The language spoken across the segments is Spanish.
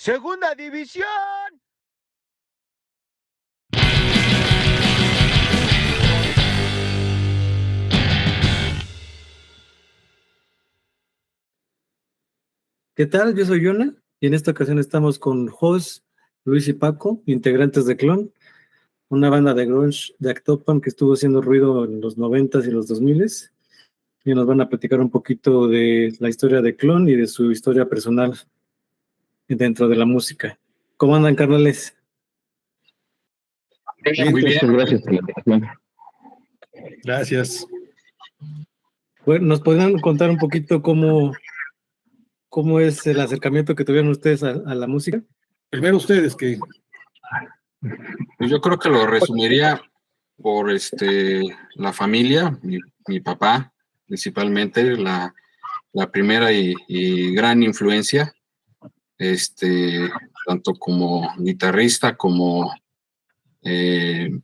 Segunda División. ¿Qué tal? Yo soy Yona y en esta ocasión estamos con Jos, Luis y Paco, integrantes de Clon, una banda de grunge de Actopan que estuvo haciendo ruido en los 90s y los 2000s, y nos van a platicar un poquito de la historia de Clon y de su historia personal dentro de la música. ¿Cómo andan, carnales? Muy bien, gracias por la invitación. Gracias. Bueno, ¿nos podrían contar un poquito cómo es el acercamiento que tuvieron ustedes a la música? Primero ustedes, que Pues yo creo que lo resumiría por la familia, mi papá, principalmente, la primera y gran influencia, tanto como guitarrista como, si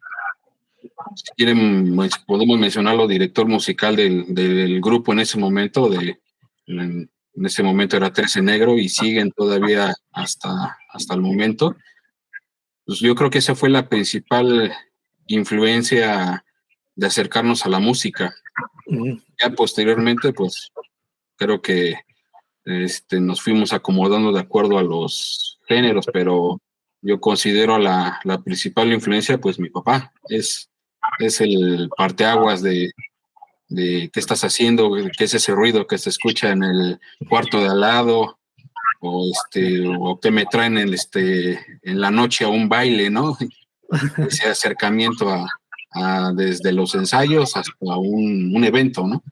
quieren, podemos mencionarlo, director musical del grupo en ese momento, en ese momento era 13 Negro y siguen todavía hasta el momento. Pues yo creo que esa fue la principal influencia de acercarnos a la música. Ya posteriormente, pues creo que nos fuimos acomodando de acuerdo a los géneros, pero yo considero la principal influencia, pues mi papá, es el parteaguas de qué estás haciendo, qué es ese ruido que se escucha en el cuarto de al lado, o que me traen en la noche a un baile, ¿no? Ese acercamiento desde los ensayos hasta un evento, ¿no?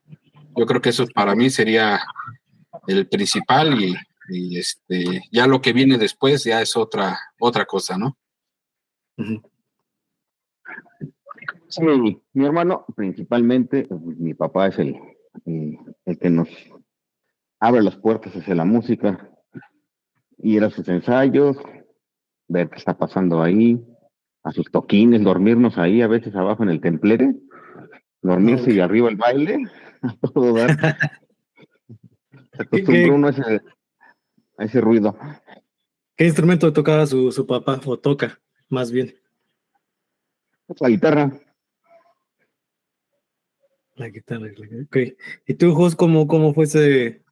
Yo creo que eso para mí sería el principal y ya lo que viene después ya es otra cosa, ¿no? Sí, mi hermano, principalmente, mi papá es el que nos abre las puertas hacia la música, ir a sus ensayos, ver qué está pasando ahí, a sus toquines, dormirnos ahí, a veces abajo en el templete, dormirse y arriba el baile, a todo dar. Se acostumbró uno a ese ruido. ¿Qué instrumento tocaba su papá, o toca, más bien? La guitarra. La guitarra, ok. ¿Y tú, Jos, cómo fue ese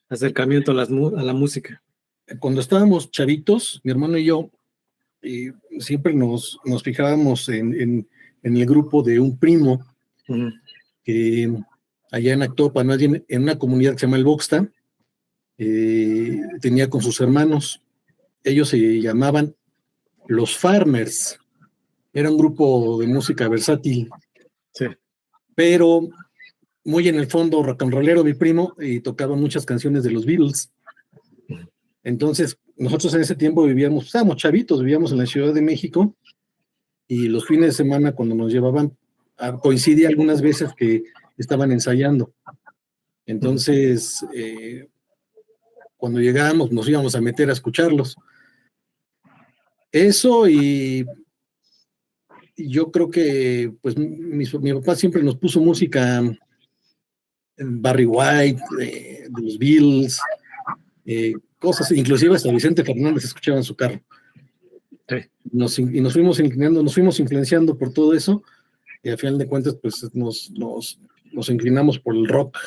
acercamiento a la música? cuando estábamos chavitos, mi hermano y yo, siempre nos fijábamos en el grupo de un primo que allá en Actopan, más bien en una comunidad que se llama el Boxta, tenía con sus hermanos. Ellos se llamaban Los Farmers. Era un grupo de música versátil. Sí. Pero muy en el fondo rock and rollero, mi primo, y tocaba muchas canciones de los Beatles. Entonces, nosotros en ese tiempo estábamos chavitos, vivíamos en la Ciudad de México, y los fines de semana cuando nos llevaban, coincidía algunas veces que estaban ensayando. Entonces, cuando llegábamos nos íbamos a meter a escucharlos. Eso, y yo creo que pues mi papá siempre nos puso música, Barry White, de los Beatles, cosas, inclusive hasta Vicente Fernández escuchaba en su carro. Sí. Nos fuimos inclinando, nos fuimos influenciando por todo eso, y al final de cuentas pues nos inclinamos por el rock.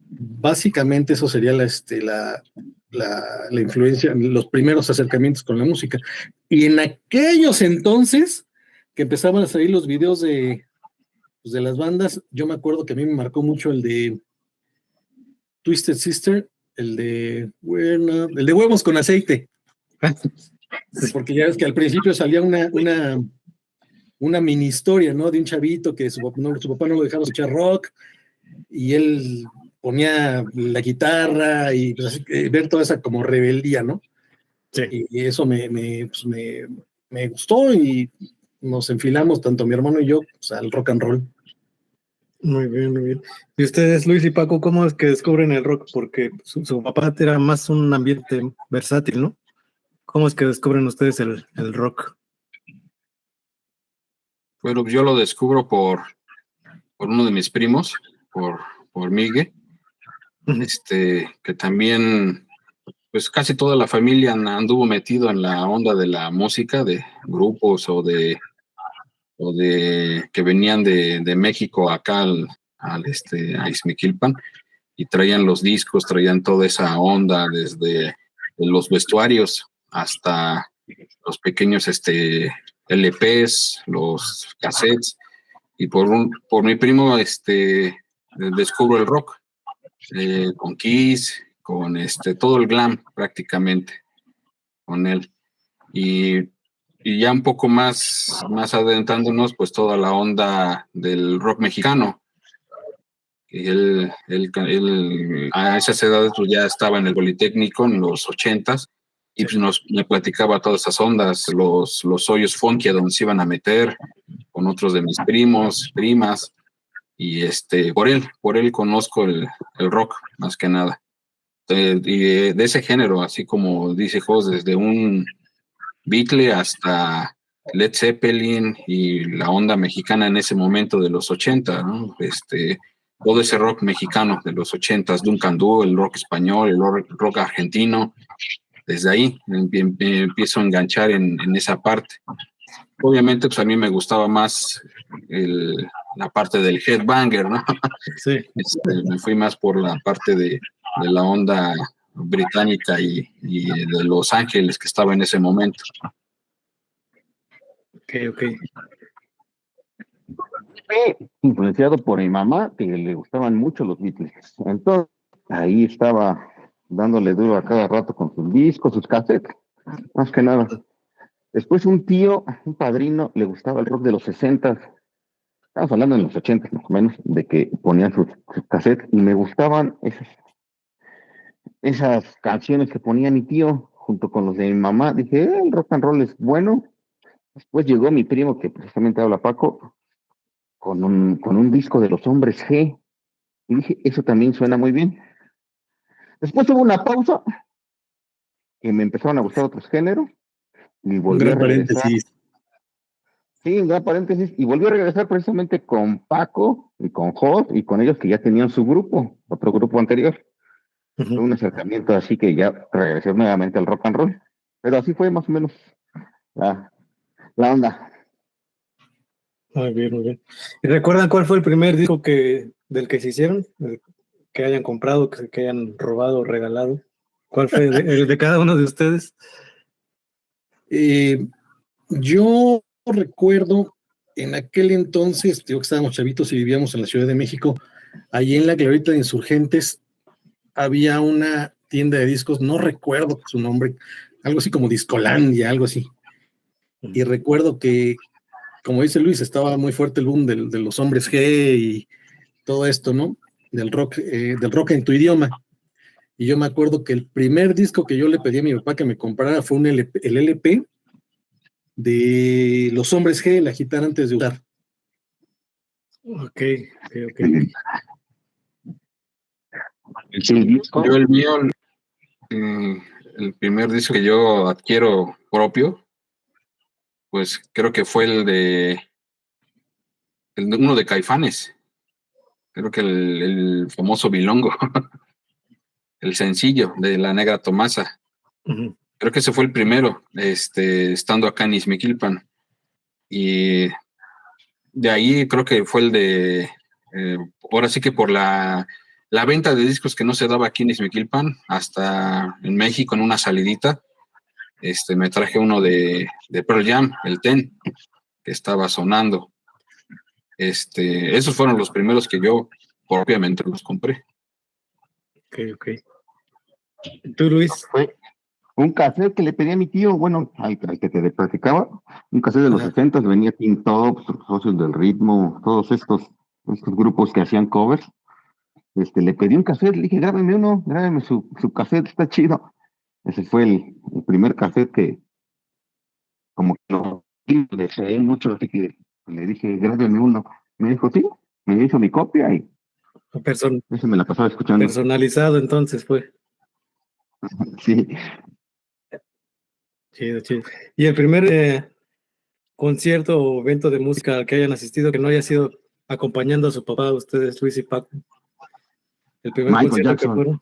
Básicamente eso sería la influencia, los primeros acercamientos con la música. Y en aquellos entonces que empezaban a salir los videos de las bandas, yo me acuerdo que a mí me marcó mucho el de Twisted Sister, el de huevos con aceite. Porque ya ves que al principio salía una mini historia, ¿no? De un chavito que su papá no lo dejaba escuchar rock, y él ponía la guitarra y pues, ver toda esa como rebeldía, ¿no? Sí. Y eso me gustó, y nos enfilamos, tanto mi hermano y yo, pues, al rock and roll. Muy bien, muy bien. ¿Y ustedes, Luis y Paco, cómo es que descubren el rock? Porque su papá era más un ambiente versátil, ¿no? ¿Cómo es que descubren ustedes el rock? Bueno, yo lo descubro por uno de mis primos, por Miguel, que también pues casi toda la familia anduvo metido en la onda de la música, de grupos o de que venían de México acá a Ixmiquilpan, y traían los discos, traían toda esa onda, desde los vestuarios hasta los pequeños LPs, los cassettes, y por mi primo descubro el rock, con Kiss, con todo el glam prácticamente, con él. Y ya un poco más adentrándonos, pues toda la onda del rock mexicano. Y él a esas edades pues ya estaba en el Politécnico en los 80s, y pues me platicaba todas esas ondas, los hoyos funky a donde se iban a meter, con otros de mis primos, primas, y por él conozco el rock, más que nada. Y de ese género, así como dice Jos, desde un Beatle hasta Led Zeppelin y la onda mexicana en ese momento de los 80, ¿no? Todo ese rock mexicano de los 80s, Duncan Du, el rock español, el rock argentino, desde ahí empiezo a enganchar en esa parte. Obviamente, pues a mí me gustaba más la parte del headbanger, ¿no? Sí. Me fui más por la parte de la onda británica y de Los Ángeles, que estaba en ese momento. Ok. Influenciado por mi mamá, que le gustaban mucho los Beatles. Entonces, ahí estaba dándole duro a cada rato con sus discos, sus cassettes, más que nada. Después un padrino, le gustaba el rock de los 60s. Estamos hablando en los 80 más o menos, de que ponían sus cassettes, y me gustaban esas canciones que ponía mi tío junto con los de mi mamá. Dije, el rock and roll es bueno. Después llegó mi primo, que precisamente habla Paco, con un disco de los Hombres G, y dije, eso también suena muy bien. Después hubo una pausa, que me empezaron a gustar otros géneros, y volví a regresar. Paréntesis. Sí, un gran paréntesis, y volví a regresar precisamente con Paco y con Jos, y con ellos que ya tenían su grupo, otro grupo anterior. Fue un acercamiento así que ya regresé nuevamente al rock and roll. Pero así fue más o menos la onda. Muy bien. ¿Y recuerdan cuál fue el primer disco del que se hicieron? Que hayan comprado, que hayan robado o regalado. ¿Cuál fue el de cada uno de ustedes? Yo recuerdo en aquel entonces, digo que estábamos chavitos y vivíamos en la Ciudad de México, allí en la Glorieta de Insurgentes había una tienda de discos, no recuerdo su nombre, algo así como Discolandia, algo así. Y recuerdo que, como dice Luis, estaba muy fuerte el boom de los Hombres G y todo esto, ¿no? Del rock en tu idioma. Y yo me acuerdo que el primer disco que yo le pedí a mi papá que me comprara fue el LP de Los Hombres G, La Gitana Antes de Usar. Ok. Yo el mío, el primer disco que yo adquiero propio, pues creo que fue uno de Caifanes. Creo que el famoso Bilongo, el sencillo de La Negra Tomasa. Uh-huh. Creo que ese fue el primero, estando acá en Ixmiquilpan. Y de ahí creo que fue el de, ahora sí que por la venta de discos que no se daba aquí en Ixmiquilpan, hasta en México en una salidita, me traje uno de Pearl Jam, el Ten, que estaba sonando. Esos fueron los primeros que yo propiamente los compré. Ok. ¿Tú, Luis? Fue un cassette que le pedí a mi tío, bueno, al que te platicaba, un cassette de los 60s, venía Teen Tops, Socios del Ritmo, todos estos grupos que hacían covers. Le pedí un cassette, le dije, grábeme su cassette, está chido. Ese fue el primer cassette que, como que lo deseé mucho, así que le dije, grábeme uno. Me dijo, sí, me hizo mi copia y ese me la pasaba escuchando. Personalizado, entonces fue. Sí. Chido. ¿Y el primer concierto o evento de música al que hayan asistido que no haya sido acompañando a su papá, ustedes, Luis y Paco? El primer Michael concierto Jackson. que fueron.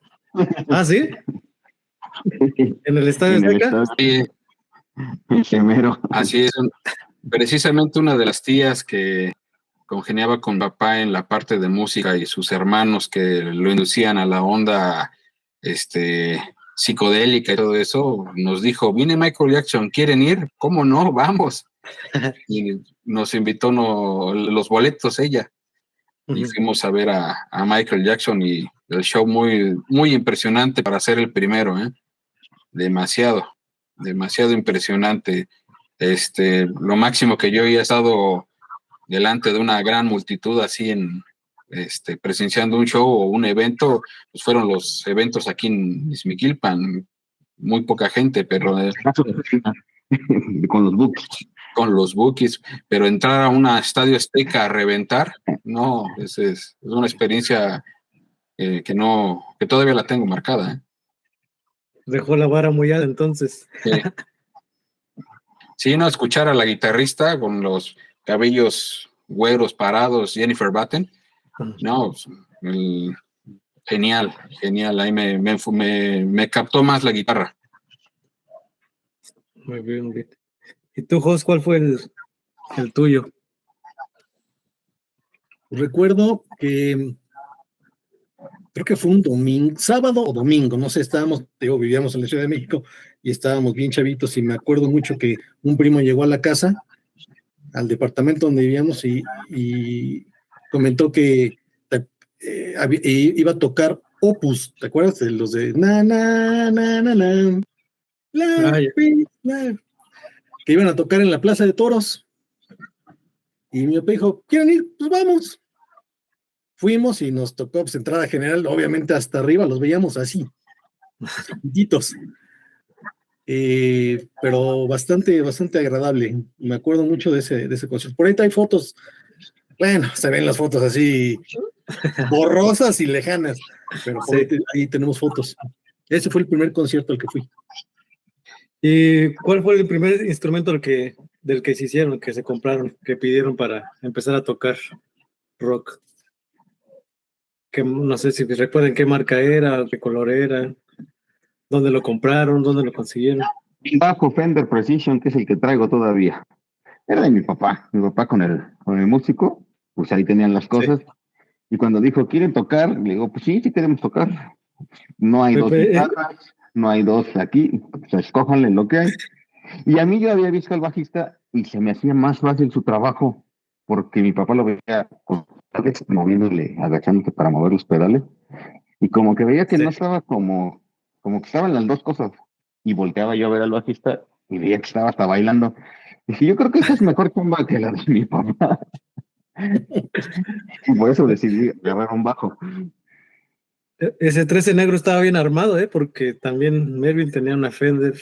¿Ah, sí? ¿En el Estadio En el Azteca? estadio, Sí, ese mero. así es. Precisamente una de las tías que congeniaba con papá en la parte de música y sus hermanos que lo inducían a la onda psicodélica y todo eso, nos dijo, viene Michael Jackson, ¿quieren ir? ¿Cómo no? Vamos. Y nos invitó los boletos ella. Y fuimos a ver a Michael Jackson y el show muy, muy impresionante para ser el primero, ¿eh? Demasiado impresionante. Lo máximo que yo he estado delante de una gran multitud así presenciando un show o un evento, pues fueron los eventos aquí en Izmiquilpan, muy poca gente, pero Con los Bucks. con los Bookies, pero entrar a un estadio Azteca a reventar, no, es una experiencia que todavía la tengo marcada, ¿eh? Dejó la vara muy alta entonces. Sí, no, escuchar a la guitarrista con los cabellos güeros parados, Jennifer Batten, no, genial, ahí me captó más la guitarra. Muy bien, muy bien. ¿Y tú, Jos, cuál fue el tuyo? Recuerdo que creo que fue un domingo, sábado o domingo, no sé, vivíamos en la Ciudad de México y estábamos bien chavitos y me acuerdo mucho que un primo llegó a la casa, al departamento donde vivíamos y comentó que iba a tocar Opus, ¿te acuerdas? De los de na na na na na, que iban a tocar en la Plaza de Toros. Y mi papá dijo, ¿quieren ir? Pues vamos. Fuimos y nos tocó pues, entrada general, obviamente hasta arriba, los veíamos así, chiquititos. Pero bastante agradable. Me acuerdo mucho de ese concierto. Por ahí hay fotos, bueno, se ven las fotos así borrosas y lejanas, pero por ahí tenemos fotos. Ese fue el primer concierto al que fui. ¿Y cuál fue el primer instrumento del que se hicieron, que se compraron, que pidieron para empezar a tocar rock? Que no sé si recuerden qué marca era, qué color era, dónde lo compraron, dónde lo consiguieron. Bajo Fender Precision, que es el que traigo todavía. Era de mi papá con el músico, pues ahí tenían las cosas. Sí. Y cuando dijo, ¿quieren tocar? Le digo, pues sí queremos tocar. No hay dos guitarras, no hay dos aquí, pues escójanle lo que hay. Y a mí yo había visto al bajista y se me hacía más fácil su trabajo, porque mi papá lo veía moviéndole, agachándose para mover los pedales, y como que veía que no estaba como que estaban las dos cosas, y volteaba yo a ver al bajista y veía que estaba hasta bailando. Y dije, yo creo que esa es mejor chamba que la de mi papá. Y por eso decidí agarrar un bajo. Ese 13 negro estaba bien armado, porque también Melvin tenía una Fender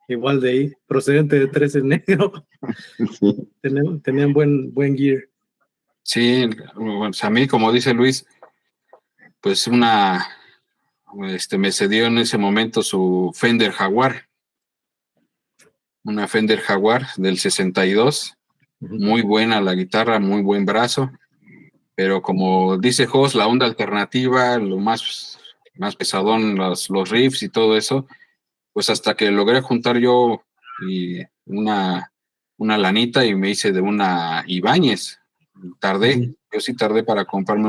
igual de ahí, procedente de 13 negro. Sí. Tenían buen gear. Sí, pues a mí, como dice Luis, pues me cedió en ese momento su Fender Jaguar. Una Fender Jaguar del 62. Muy buena la guitarra, muy buen brazo. Pero como dice Jos, la onda alternativa, lo más pesadón, los riffs y todo eso, pues hasta que logré juntar yo una lanita y me hice de una Ibáñez. Yo sí tardé para comprarme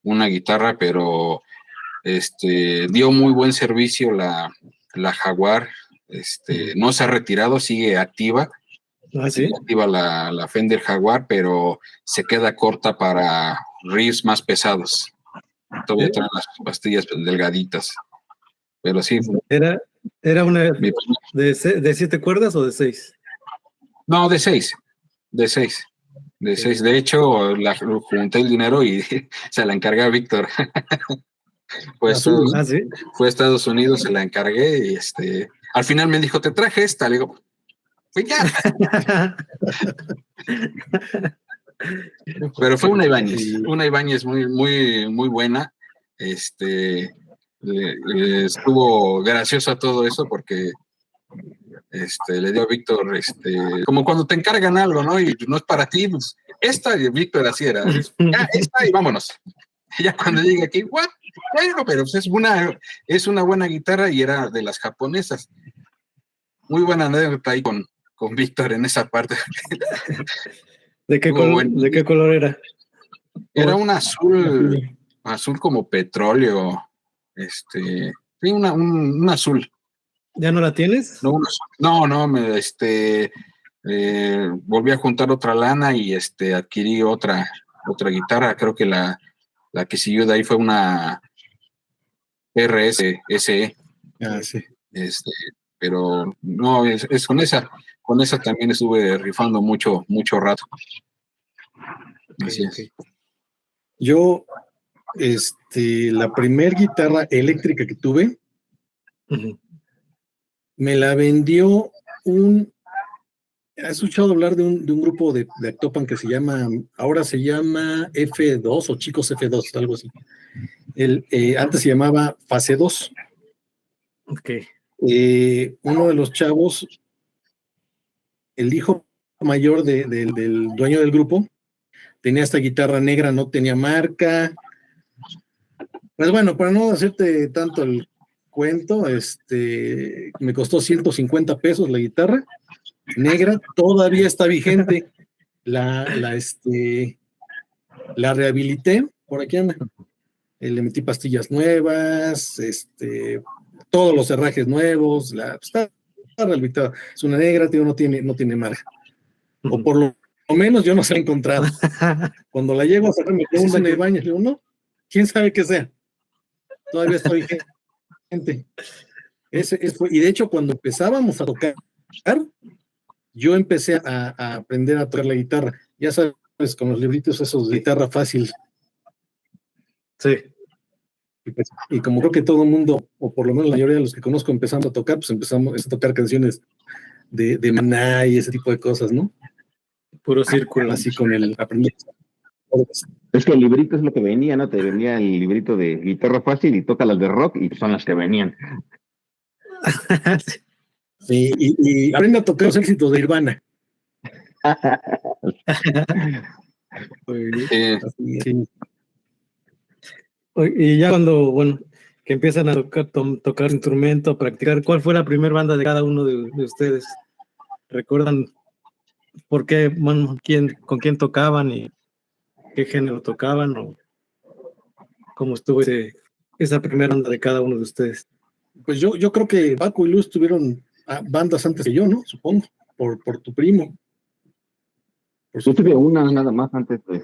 una guitarra, pero dio muy buen servicio la Jaguar. No se ha retirado, sigue activa. ¿Ah, sí? Sigue activa la Fender Jaguar, pero se queda corta para riffs más pesados. Todavía traen las pastillas delgaditas. Pero sí. ¿Era una de 7 cuerdas o de 6? No, de 6. De 6. De hecho, junté el dinero y se la encargué a Víctor. Pues fue a Estados Unidos, se la encargué y al final me dijo, te traje esta. Le digo, pues ya. Pero fue una Ibáñez muy, muy, muy buena. Estuvo gracioso todo eso porque le dio a Víctor, como cuando te encargan algo, ¿no? Y no es para ti, pues, esta, y Víctor así era, ya, esta y vámonos. Y ya cuando llegue aquí, ¿what? Bueno, pero pues es una buena guitarra y era de las japonesas. Muy buena anécdota ahí con Víctor en esa parte. ¿De qué color era? Era un azul como petróleo. Sí, un azul. ¿Ya no la tienes? No, volví a juntar otra lana y adquirí otra guitarra. Creo que la que siguió de ahí fue una RS SE. Sí. Pero no, es con esa también estuve rifando mucho rato. Así es. Yo, la primer guitarra eléctrica que tuve, me la vendió ¿has escuchado hablar de un grupo de Actopan que ahora se llama F2 o Chicos F2, algo así? Antes se llamaba Fase 2. Ok. Uno de los chavos, el hijo mayor del dueño del grupo, tenía esta guitarra negra, no tenía marca. Pues bueno, para no hacerte tanto el cuento, me costó 150 pesos la guitarra negra, todavía está vigente. La rehabilité, por aquí anda. Le metí pastillas nuevas, todos los herrajes nuevos, está rehabilitada. Es una negra, tío, no tiene marca. O por lo menos yo no se la he encontrado. Cuando la llego a sacar, me preguntan en el baño, le digo, no, quién sabe qué sea. Todavía está vigente. Y de hecho, cuando empezábamos a tocar, yo empecé a aprender a tocar la guitarra. Ya sabes, con los libritos esos de guitarra fácil. Sí. Y como creo que todo el mundo, o por lo menos la mayoría de los que conozco, empezando a tocar, pues empezamos a tocar canciones de Maná y ese tipo de cosas, ¿no? Puro círculo. Así con el aprendizaje. Es que el librito es lo que venía, ¿no? Te venía el librito de guitarra fácil y toca las de rock y son las que venían. Sí, y aprende a tocar los éxitos de Nirvana. Sí. Y ya cuando, que empiezan a tocar instrumento, practicar, ¿cuál fue la primera banda de cada uno de ustedes? ¿Recuerdan por qué, con quién tocaban y qué género tocaban o cómo estuvo esa primera banda de cada uno de ustedes? Pues yo creo que Paco y Luz tuvieron bandas antes que yo, ¿no? Supongo, por tu primo. Yo tuve una nada más antes que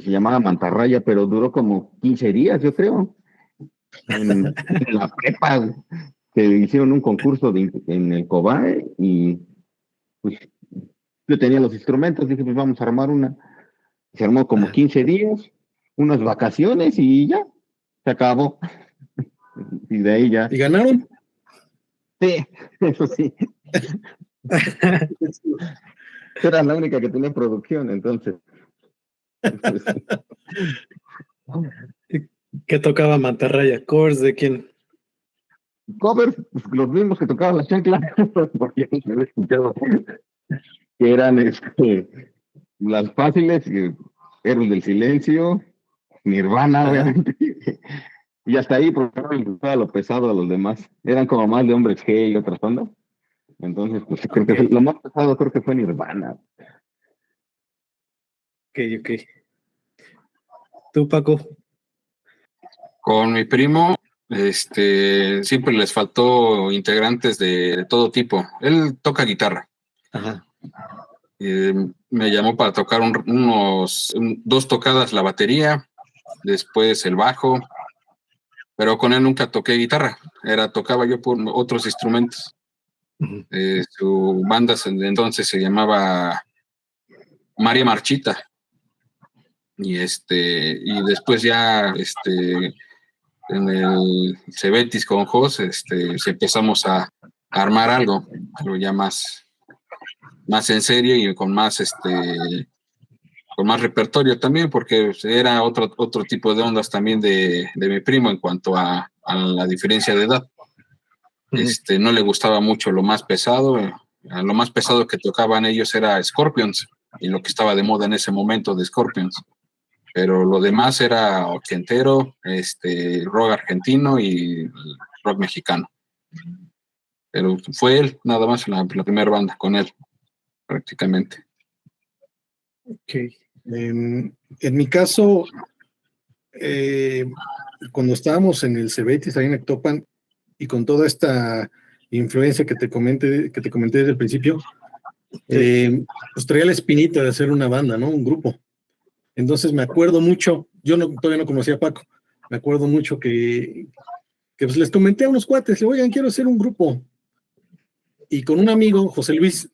se llamaba Mantarraya, pero duró como 15 días, yo creo. En la prepa, que hicieron un concurso en el Cobae y pues yo tenía los instrumentos, dije, pues vamos a armar una. Se armó como 15 días, unas vacaciones y ya, se acabó. Y de ahí ya. ¿Y ganaron? Sí, eso sí. Era la única que tenía producción, entonces. ¿Qué tocaba Mantarraya? ¿Covers de quién? Covers, pues, los mismos que tocaban la chancla, porque no había escuchado, que eran las fáciles, Héroes del Silencio, Nirvana, obviamente, y hasta ahí, porque no les gustaba lo pesado a los demás, eran como más de Hombres G y otras ondas, entonces, pues creo que lo más pesado creo que fue Nirvana. Ok. ¿Tú, Paco? Con mi primo, siempre les faltó integrantes de todo tipo. Él toca guitarra. Ajá. Me llamó para tocar dos tocadas la batería, después el bajo, pero con él nunca toqué guitarra. Tocaba yo por otros instrumentos. Uh-huh. Su banda entonces se llamaba María Marchita. Y después ya en el Cebetis con Jos, empezamos a armar algo, pero ya más en serio y con más repertorio también, porque era otro tipo de ondas también de mi primo en cuanto a la diferencia de edad. Uh-huh. No le gustaba mucho lo más pesado. Lo más pesado que tocaban ellos era Scorpions y lo que estaba de moda en ese momento de Scorpions. pero lo demás era ochentero, rock argentino y rock mexicano. Pero fue él, nada más, la primera banda, con él, prácticamente. Ok. En mi caso, cuando estábamos en el Cebetis, ahí en Actopan, y con toda esta influencia que te comenté desde el principio, pues traía la espinita de hacer una banda, ¿no? Un grupo. Entonces me acuerdo mucho, todavía no conocía a Paco, me acuerdo mucho que pues les comenté a unos cuates, le oigan, quiero hacer un grupo. Y con un amigo, José Luis,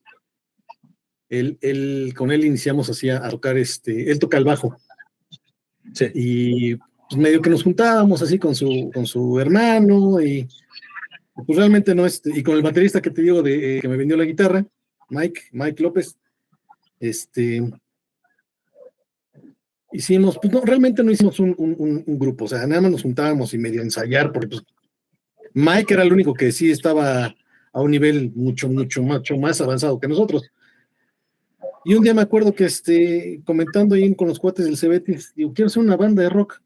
con él iniciamos así a tocar, él toca el bajo. Sí. Y pues medio que nos juntábamos así con su hermano, y pues realmente no, y con el baterista que te digo que me vendió la guitarra, Mike López, hicimos, pues no, realmente no hicimos un grupo, o sea, nada más nos juntábamos y medio ensayar, porque pues Mike era el único que sí estaba a un nivel mucho más avanzado que nosotros. Y un día me acuerdo que comentando ahí con los cuates del Cebetis, digo, quiero hacer una banda de rock.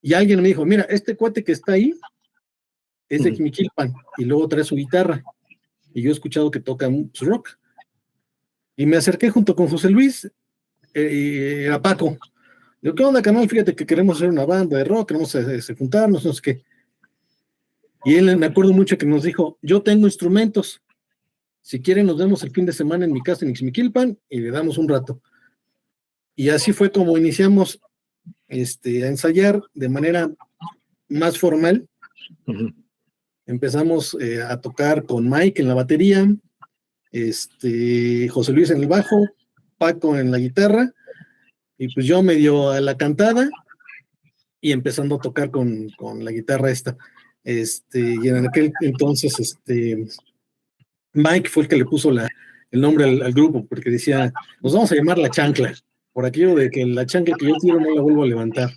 Y alguien me dijo, mira, este cuate que está ahí es de Quimiquilpan, y luego trae su guitarra. Y yo he escuchado que toca su rock. Y me acerqué junto con José Luis, y era Paco. Digo, ¿qué onda, canal? Fíjate que queremos hacer una banda de rock, queremos juntarnos, no sé qué. Y él, me acuerdo mucho que nos dijo, yo tengo instrumentos, si quieren nos vemos el fin de semana en mi casa en Ixmiquilpan y le damos un rato. Y así fue como iniciamos a ensayar de manera más formal. Empezamos a tocar con Mike en la batería, José Luis en el bajo, Paco en la guitarra, y pues yo medio a la cantada y empezando a tocar con la guitarra esta. Y en aquel entonces, Mike fue el que le puso el nombre al grupo, porque decía, nos vamos a llamar La Chancla, por aquello de que la chancla que yo tiro no la vuelvo a levantar.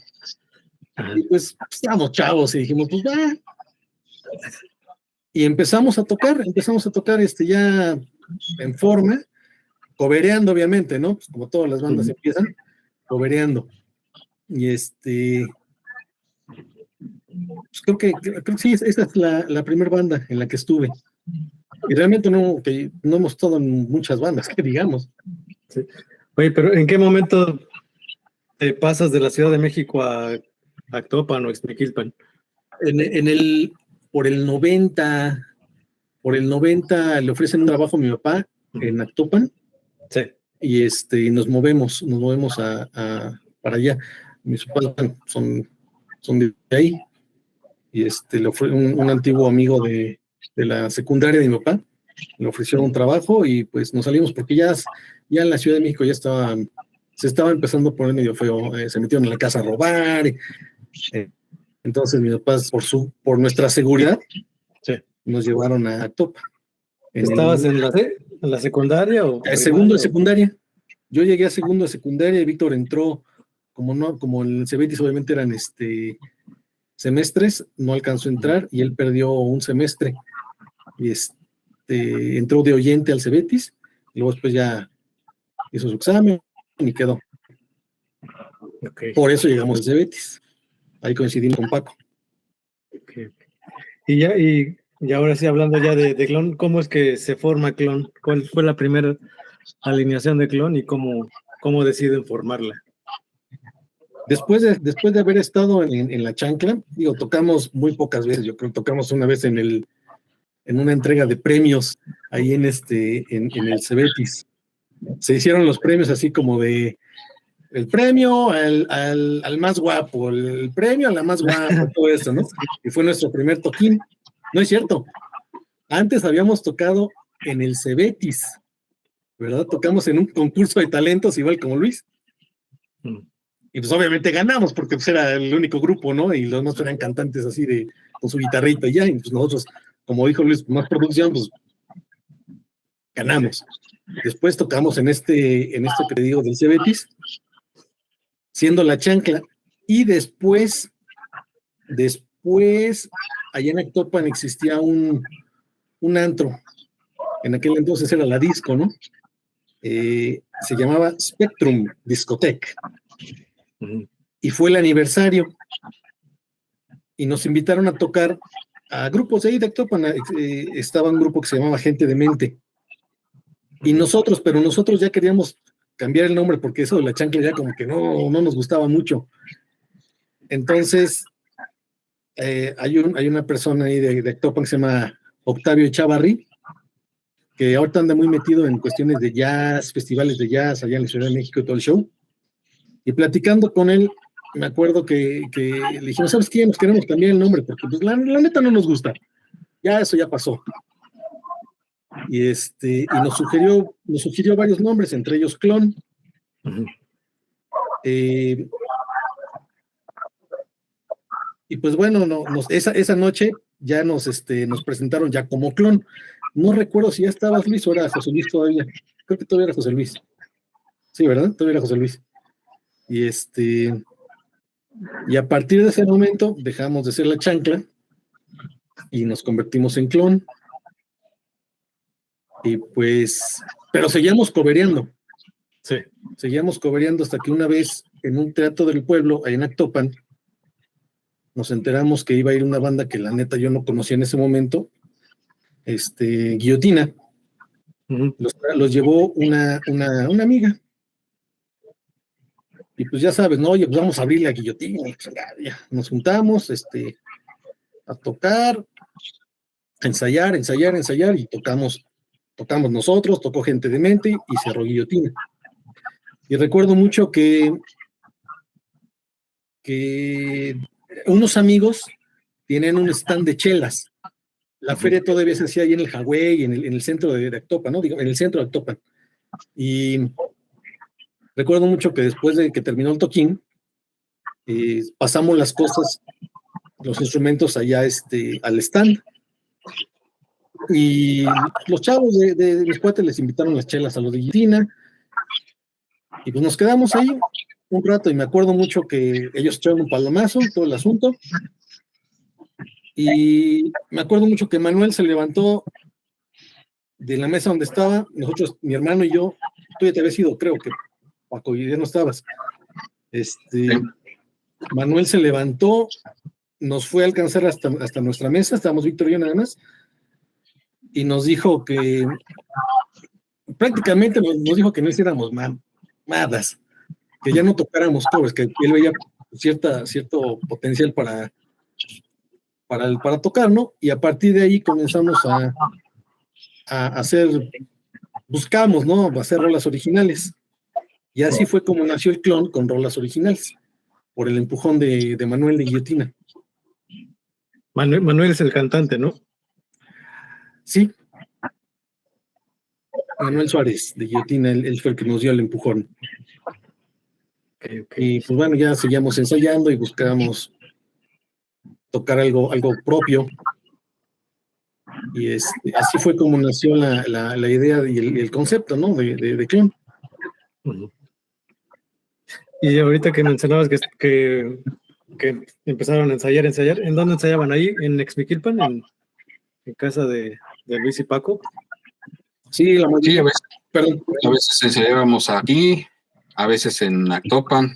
Y pues estábamos chavos y dijimos, pues va. Y empezamos a tocar ya en forma, cobereando obviamente, ¿no? Pues como todas las bandas empiezan, cobereando. Y pues creo que sí, esta es la primera banda en la que estuve. Y realmente no hemos estado en muchas bandas, que digamos. Sí. Oye, pero ¿en qué momento te pasas de la Ciudad de México a Actopan o Ixmiquilpan? Por el 90 le ofrecen un trabajo a mi papá en Actopan. Sí. Y nos movemos para allá. Mis papás son de ahí. Y le fue un antiguo amigo de la secundaria de mi papá, le ofrecieron un trabajo y pues nos salimos porque ya en la Ciudad de México se estaba empezando a poner medio feo, se metieron en la casa a robar. Entonces mis papás, por nuestra seguridad, sí, nos llevaron a Actopan. ¿Estabas en la secundaria o segundo de secundaria? Yo llegué a segundo de secundaria y Víctor entró, como en el Cebetis obviamente eran semestres, no alcanzó a entrar y él perdió un semestre y entró de oyente al Cebetis y luego después ya hizo su examen y quedó. Okay. Por eso llegamos al Cebetis. Ahí coincidimos con Paco. Okay. Y ahora sí, hablando ya de Clon, ¿cómo es que se forma Clon? ¿Cuál fue la primera alineación de Clon y cómo deciden formarla? Después de haber estado en la Chancla, tocamos muy pocas veces, yo creo que tocamos una vez en una entrega de premios ahí en el Cebetis. Se hicieron los premios así como de el premio al más guapo, el premio a la más guapa, todo eso, ¿no? Y fue nuestro primer toquín. No es cierto. Antes habíamos tocado en el Cebetis, ¿verdad? Tocamos en un concurso de talentos igual como Luis. Y pues obviamente ganamos porque pues era el único grupo, ¿no? Y los demás eran cantantes así con su guitarrita y ya. Y pues nosotros, como dijo Luis, más producción, pues ganamos. Después tocamos en esto que te digo del Cebetis, siendo la Chancla. Y después, allá en Actopan existía un antro. En aquel entonces era la disco, ¿no? Se llamaba Spectrum Discotech. y fue el aniversario, y nos invitaron a tocar a grupos de ahí de Actopan. Estaba un grupo que se llamaba Gente de Mente, y nosotros ya queríamos cambiar el nombre, porque eso de la chancla ya como que no nos gustaba mucho. Entonces, hay una persona ahí de Actopan que se llama Octavio Echavarri, que ahorita anda muy metido en cuestiones de jazz, festivales de jazz allá en la Ciudad de México y todo el show. Y platicando con él, me acuerdo que le dijimos, ¿sabes qué? Nos queremos cambiar el nombre, porque pues la neta no nos gusta. Ya eso ya pasó. Y nos sugirió varios nombres, entre ellos Clon. Y pues bueno, esa noche ya nos presentaron ya como Clon. No recuerdo si ya estabas Luis o era José Luis todavía. Creo que todavía era José Luis. Sí, ¿verdad? Todavía era José Luis. Y a partir de ese momento dejamos de ser la chancla y nos convertimos en Clon. Y pues, pero seguíamos cobereando. Sí. Seguíamos cobereando hasta que una vez en un teatro del pueblo, ahí en Actopan, nos enteramos que iba a ir una banda que la neta yo no conocía en ese momento, Guillotina. Los llevó una amiga. Y pues ya sabes, ¿no? Oye, pues vamos a abrirle a Guillotina. Ya. Nos juntamos, a tocar, a ensayar, y tocamos nosotros, tocó Gente de Mente y cerró Guillotina. Y recuerdo mucho que unos amigos tienen un stand de chelas. La feria todavía se hacía ahí en el Hawái, en el centro de Actopan, ¿no? Digo, en el centro de Actopan. Y recuerdo mucho que después de que terminó el toquín, pasamos las cosas, los instrumentos allá al stand. Y los chavos de mis cuates les invitaron las chelas a los de Guillotina. Y pues nos quedamos ahí un rato, y me acuerdo mucho que ellos echaron un palomazo, todo el asunto. Y me acuerdo mucho que Manuel se levantó de la mesa donde estaba, nosotros, mi hermano y yo, tú ya te habías ido, creo que Paco, ya no estabas. Manuel se levantó, nos fue a alcanzar hasta nuestra mesa, estábamos Víctor y yo nada más, y nos dijo que prácticamente nos dijo que no hiciéramos mamadas, que ya no tocáramos covers, que él veía cierto potencial para tocar, ¿no? Y a partir de ahí comenzamos a buscamos, ¿no? A hacer rolas originales. Y así fue como nació el Clon, con rolas originales, por el empujón de Manuel de Guillotina. Manuel es el cantante, ¿no? Sí. Manuel Suárez de Guillotina, él fue el que nos dio el empujón. Okay. Y pues bueno, ya seguíamos ensayando y buscábamos tocar algo propio. Y así fue como nació la idea y el concepto, ¿no? De Clon. Y ahorita que mencionabas que empezaron a ensayar, ¿en dónde ensayaban? ¿Ahí en Exmiquilpan, en casa de Luis y Paco? Sí, la mayoría. Sí, a veces ensayábamos aquí, a veces en Actopan.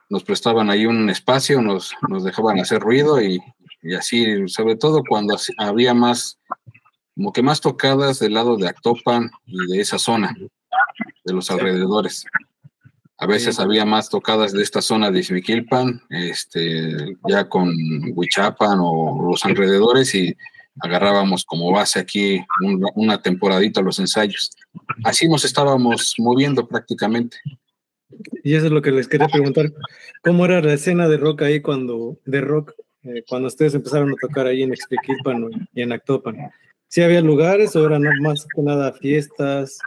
Nos prestaban ahí un espacio, nos dejaban hacer ruido y así, sobre todo cuando había como que más tocadas del lado de Actopan y de esa zona, de los alrededores. A veces había más tocadas de esta zona de Izmiquilpan, ya con Huichapan o los alrededores, y agarrábamos como base aquí una temporadita los ensayos. Así nos estábamos moviendo prácticamente. Y eso es lo que les quería preguntar. ¿Cómo era la escena de rock ahí cuando ustedes empezaron a tocar ahí en Exmiquilpan y en Actopan? ¿Sí había lugares o eran más que nada fiestas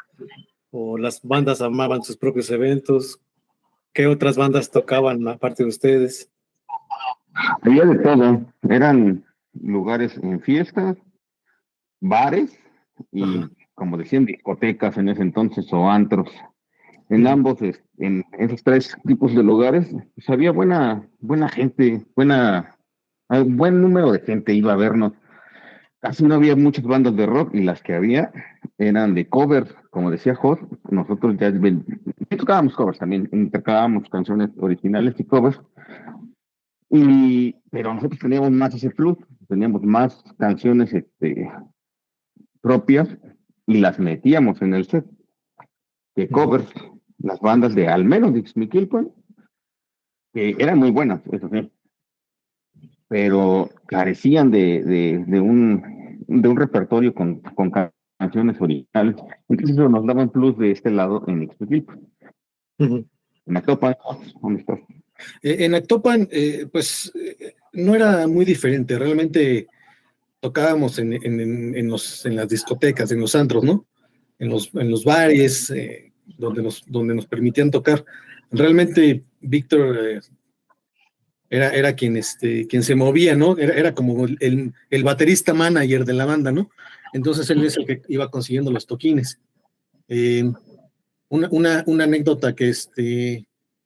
o las bandas armaban sus propios eventos? ¿Qué otras bandas tocaban aparte de ustedes? Había de todo. Eran lugares en fiestas, bares y, como decían, discotecas en ese entonces o antros. En ambos, en esos tres tipos de lugares, pues había buena gente, buen número de gente iba a vernos. casi no había muchas bandas de rock y las que había eran de covers, como decía Jos, nosotros ya tocábamos covers también, intercambiábamos canciones originales y covers, pero nosotros teníamos más ese plus, teníamos más canciones propias y las metíamos en el set de covers, las bandas de al menos de Ixmiquilpan, que eran muy buenas, eso sí, pero carecían de un repertorio con canciones originales. Entonces eso nos daba un plus de este lado en Ixmiquilpan. En Actopan, ¿dónde estás? En Actopan, no era muy diferente, realmente tocábamos en las discotecas, en los antros, ¿no? En los bares, donde nos permitían tocar. Realmente Víctor era quien se movía, ¿no? Era como el baterista manager de la banda, ¿no? Entonces él es el que iba consiguiendo los toquines. Una anécdota que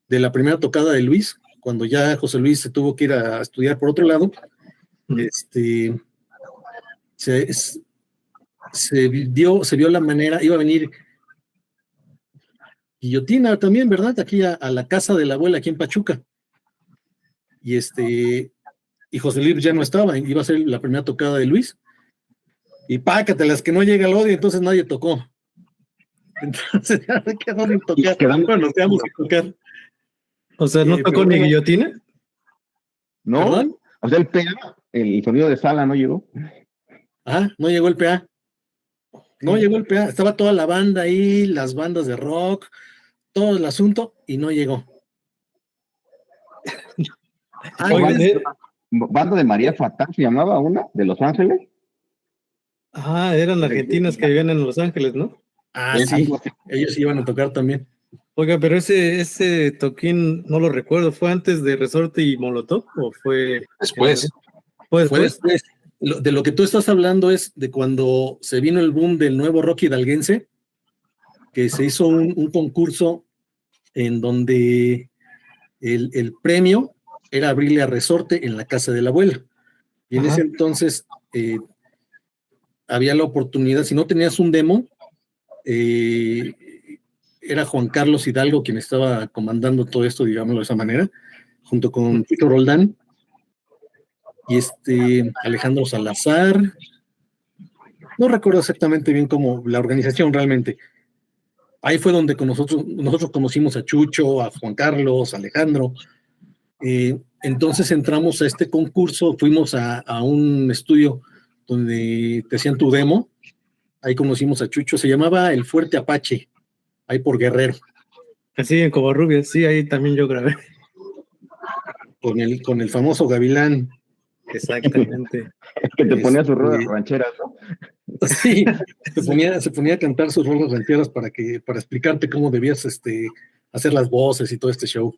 de la primera tocada de Luis, cuando ya José Luis se tuvo que ir a estudiar por otro lado, se vio la manera, iba a venir Guillotina también, ¿verdad? Aquí a la casa de la abuela, aquí en Pachuca. Y José Luis ya no estaba, iba a ser la primera tocada de Luis. Y pácatelas que no llega el odio, entonces nadie tocó. Entonces ya se quedó sin tocar. Bueno, nos quedamos sin tocar. O sea, ¿no tocó ni Guillotina? No, ¿perdón? O sea, el sonido de sala no llegó. Ajá, no llegó el PA. No llegó el PA, estaba toda la banda ahí, las bandas de rock, todo el asunto, y no llegó. Banda de María Fatal se llamaba una, de Los Ángeles. Ah, eran argentinas que vivían en Los Ángeles, ¿no? Ah, sí, ellos iban a tocar también. Oiga, pero ese toquín no lo recuerdo, ¿fue antes de Resorte y Molotov o fue después? Fue después. De lo que tú estás hablando es de cuando se vino el boom del nuevo rock hidalguense, que se hizo un concurso en donde el premio era abrirle a Resorte en la casa de la abuela. Y en ese entonces había la oportunidad, si no tenías un demo, era Juan Carlos Hidalgo quien estaba comandando todo esto, digámoslo de esa manera, junto con Tito Roldán y Alejandro Salazar. No recuerdo exactamente bien cómo la organización realmente. Ahí fue donde nosotros conocimos a Chucho, a Juan Carlos, a Alejandro. Entonces entramos a este concurso, fuimos a un estudio donde te hacían tu demo. Ahí conocimos a Chucho, se llamaba El Fuerte Apache, ahí por Guerrero. Así en Covarrubias, sí, ahí también yo grabé. Con el famoso Gavilán. Exactamente. Que te ponía sus rolas rancheras, ¿no? Sí, se ponía a cantar sus rolas rancheras para explicarte cómo debías hacer las voces y todo este show.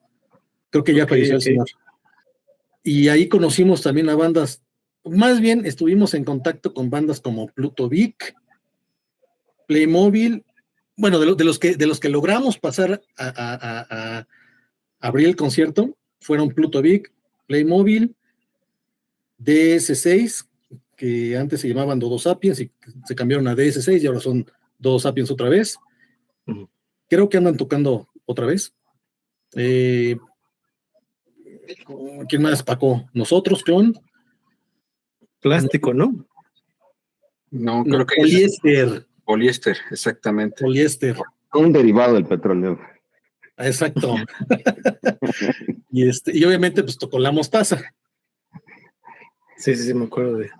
Creo que ya falleció el señor. Y ahí conocimos también a bandas, más bien estuvimos en contacto con bandas como Pluto Vic, Playmobil, bueno, de los que logramos pasar a abrir el concierto, fueron Pluto Vic, Playmobil, DS6, que antes se llamaban Dodo Sapiens y se cambiaron a DS6 y ahora son Dodo Sapiens otra vez. Creo que andan tocando otra vez. ¿Quién más, Paco? Nosotros, Clon. Plástico, ¿no? No, creo que poliéster. Poliéster, exactamente. Poliéster. Un derivado del petróleo. Exacto. y obviamente pues tocó la mostaza. Sí, me acuerdo de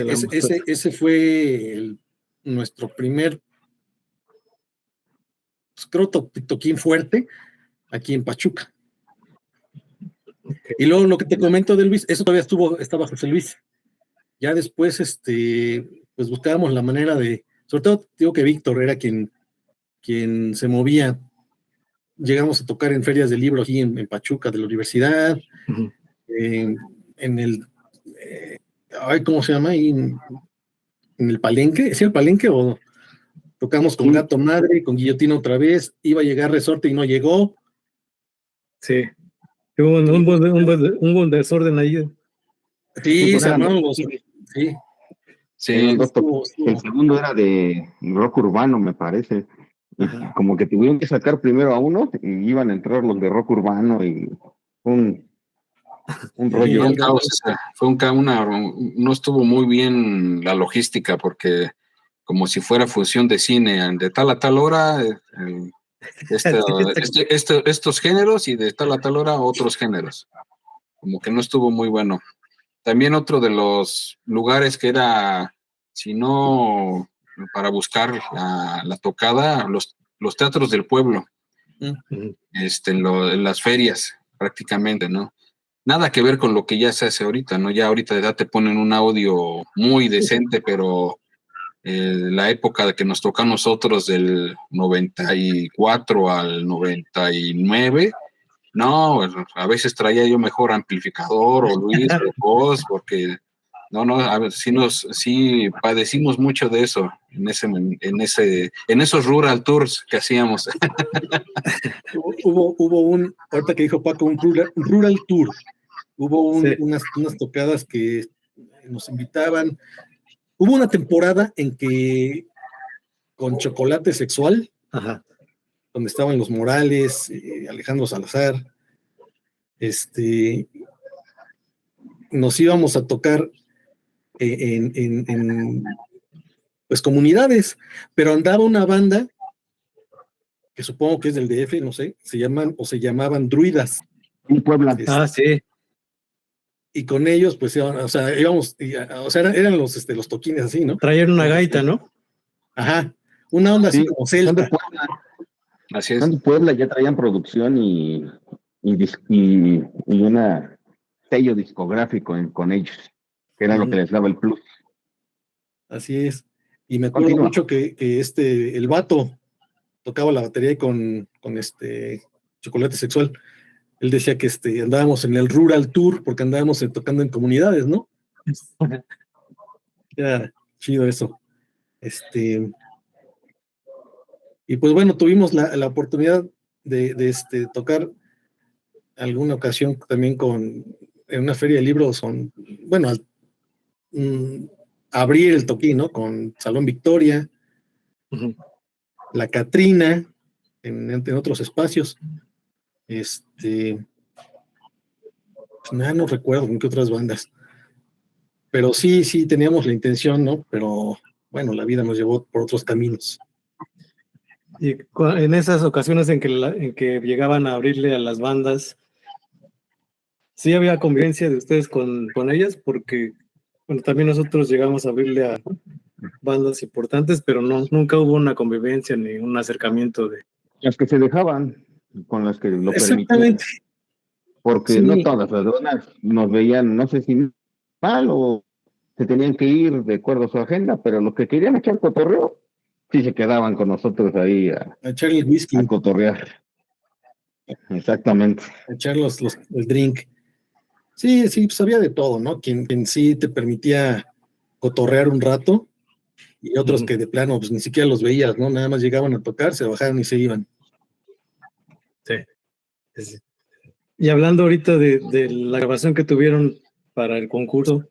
la mostaza. Ese fue nuestro primer, pues, creo, toquín fuerte aquí en Pachuca. Y luego lo que te comento de Luis, eso todavía estaba José Luis. Ya después, pues buscábamos la manera sobre todo digo que Víctor era quien se movía. Llegamos a tocar en ferias de libro aquí en Pachuca de la universidad, en el, ¿cómo se llama? Ahí en el Palenque, ¿es el Palenque o tocamos con Gato Madre, con Guillotina otra vez, iba a llegar Resorte y no llegó? Sí, hubo un buen desorden ahí. Sí, se armaron sí. Sí, Eran dos Estuvo- toques. El segundo era de rock urbano, me parece. Y Ajá. como que tuvieron que sacar primero a uno y iban a entrar los de rock urbano y un rollo. fue un caos, o sea, no estuvo muy bien la logística porque como si fuera función de cine, de tal a tal hora, estos géneros y de tal a tal hora otros géneros. Como que no estuvo muy bueno. También otro de los lugares que era, si no, para buscar la tocada, los teatros del pueblo, Ujú. en las ferias, prácticamente, ¿no? Nada que ver con lo que ya se hace ahorita, ¿no? Ya ahorita ya te ponen un audio muy decente, pero la época de que nos tocó a nosotros del 94 al 99, no, a veces traía yo mejor amplificador o Luis o vos, porque no, a ver, sí padecimos mucho de eso en esos rural tours que hacíamos. ahorita que dijo Paco, un rural tour. Hubo Sí. unas tocadas que nos invitaban. Hubo una temporada en que con Chocolate Sexual, Ajá. donde estaban los Morales, Alejandro Salazar, nos íbamos a tocar en pues comunidades, pero andaba una banda que supongo que es del DF, no sé, se llamaban Druidas. En Puebla. Sí. Y con ellos, pues, o sea, íbamos, o sea, eran los toquines así, ¿no? Traían una gaita, ¿no? Ajá, una onda así Sí, como son de celta. Puebla. Así es. Son de Puebla, ya traían producción y una sello discográfico con ellos, que era lo que les daba el plus. Así es. Y me acuerdo Continúa. mucho que el vato tocaba la batería con Chocolate Sexual. Él decía que andábamos en el Rural Tour porque andábamos tocando en comunidades, ¿no? Era chido eso. Y pues bueno, tuvimos la oportunidad de tocar alguna ocasión también en una feria de libros, bueno, abrir el toquín, ¿no? Con Salón Victoria, Ujú. La Catrina, en otros espacios. No recuerdo con qué otras bandas. Pero sí teníamos la intención, ¿no? Pero bueno, la vida nos llevó por otros caminos. Y en esas ocasiones en que llegaban a abrirle a las bandas, sí había convivencia de ustedes con ellas, porque bueno, también nosotros llegamos a abrirle a bandas importantes, pero nunca hubo una convivencia ni un acercamiento de... Las que se dejaban, con las que lo permitían, Exactamente. porque no Sí, todas las donas nos veían, no sé si mal o se tenían que ir de acuerdo a su agenda, pero los que querían echar cotorreo, sí se quedaban con nosotros ahí a echar el whisky, a cotorrear. Exactamente. a echar el drink. Sí, pues había de todo, ¿no? Quien sí te permitía cotorrear un rato y otros que de plano pues ni siquiera los veías, ¿no? Nada más llegaban a tocar, se bajaban y se iban. Sí. Y hablando ahorita de la grabación que tuvieron para el concurso,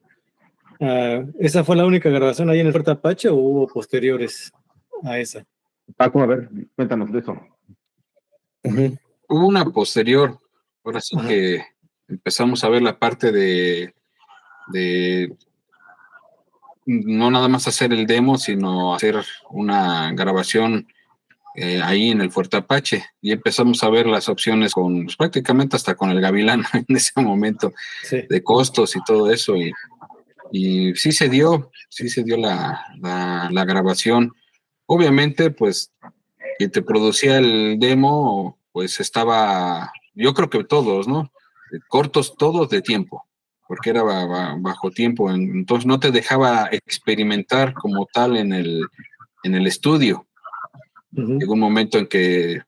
¿esa fue la única grabación ahí en el Fuerte Apache o hubo posteriores a esa? Paco, a ver, cuéntanos de eso. Uh-huh. Hubo una posterior, ahora sí Ajá. que empezamos a ver la parte de no nada más hacer el demo, sino hacer una grabación ahí en el Fuerte Apache, y empezamos a ver las opciones pues, prácticamente hasta con el Gavilán en ese momento, Sí. de costos y todo eso, y sí se dio la grabación. Obviamente, pues, quien te producía el demo, pues estaba, yo creo que todos, ¿no? Cortos todos de tiempo, porque era bajo tiempo, entonces no te dejaba experimentar como tal en el estudio. Uh-huh. Llegó un momento en que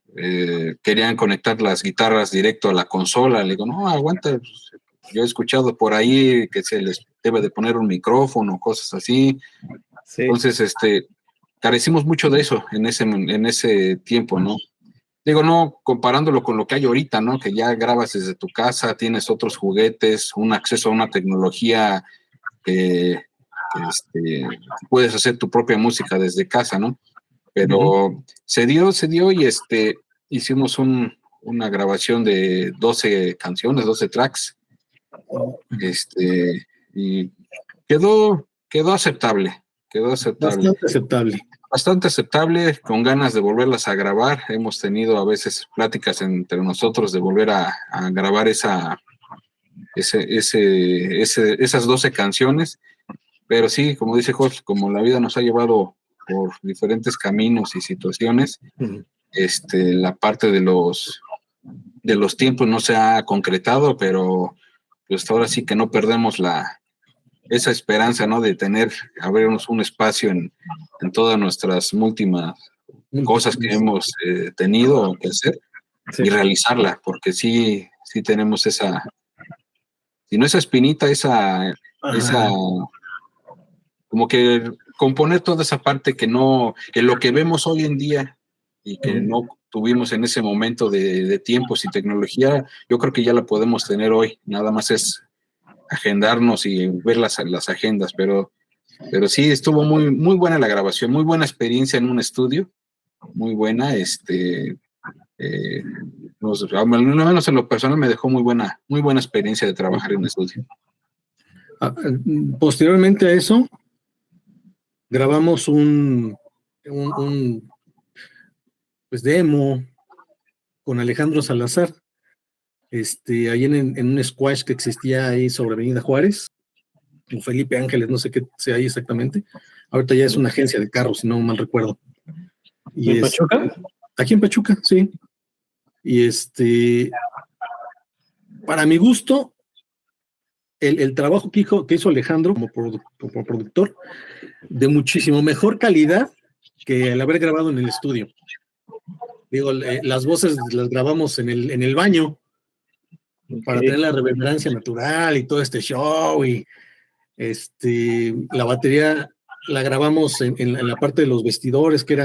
querían conectar las guitarras directo a la consola. Le digo, no, aguanta. Yo he escuchado por ahí que se les debe de poner un micrófono, cosas así. Sí. Entonces, carecimos mucho de eso en ese tiempo, ¿no? Digo, no comparándolo con lo que hay ahorita, ¿no? Que ya grabas desde tu casa, tienes otros juguetes, un acceso a una tecnología que puedes hacer tu propia música desde casa, ¿no? Pero se dio y hicimos una grabación de 12 canciones, 12 tracks, y quedó aceptable, Bastante aceptable, con ganas de volverlas a grabar. Hemos tenido a veces pláticas entre nosotros de volver a grabar esas 12 canciones, pero sí, como dice Jorge, como la vida nos ha llevado por diferentes caminos y situaciones, la parte de los tiempos no se ha concretado, pero pues ahora sí que no perdemos esa esperanza, ¿no? De abrirnos un espacio en todas nuestras múltiples cosas que hemos tenido que hacer, y realizarla, porque sí tenemos esa, si no esa espinita, esa como que componer toda esa parte que lo que vemos hoy en día y que no tuvimos en ese momento de tiempos y tecnología, yo creo que ya la podemos tener hoy, nada más es agendarnos y ver las agendas, pero sí estuvo muy, muy buena la grabación, muy buena experiencia en un estudio, muy buena, al menos en lo personal me dejó muy buena experiencia de trabajar en un estudio. Posteriormente a eso, grabamos un pues demo con Alejandro Salazar, ahí en un squash que existía ahí sobre Avenida Juárez, en Felipe Ángeles, no sé qué sea ahí exactamente. Ahorita ya es una agencia de carros, si no mal recuerdo. Y ¿En Pachuca? Aquí en Pachuca, sí. Y para mi gusto, el trabajo que hizo Alejandro como productor, de muchísimo mejor calidad que el haber grabado en el estudio. Digo, las voces las grabamos en el baño, para tener la reverberancia natural y todo este show, y la batería la grabamos en la parte de los vestidores, que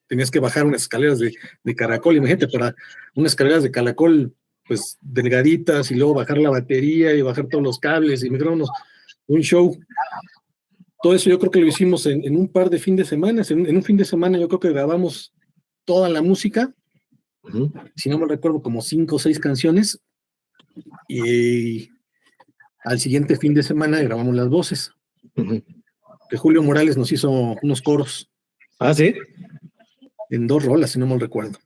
tenías que bajar unas escaleras de caracol, imagínate, para unas escaleras de caracol pues delgaditas, y luego bajar la batería y bajar todos los cables y micrófonos, un show. Todo eso yo creo que lo hicimos en un par de fin de semana. En un fin de semana yo creo que grabamos toda la música, si no me recuerdo, como 5 o 6 canciones, y al siguiente fin de semana grabamos las voces. Que Julio Morales nos hizo unos coros. ¿Ah, sí? En 2 rolas, si no me recuerdo.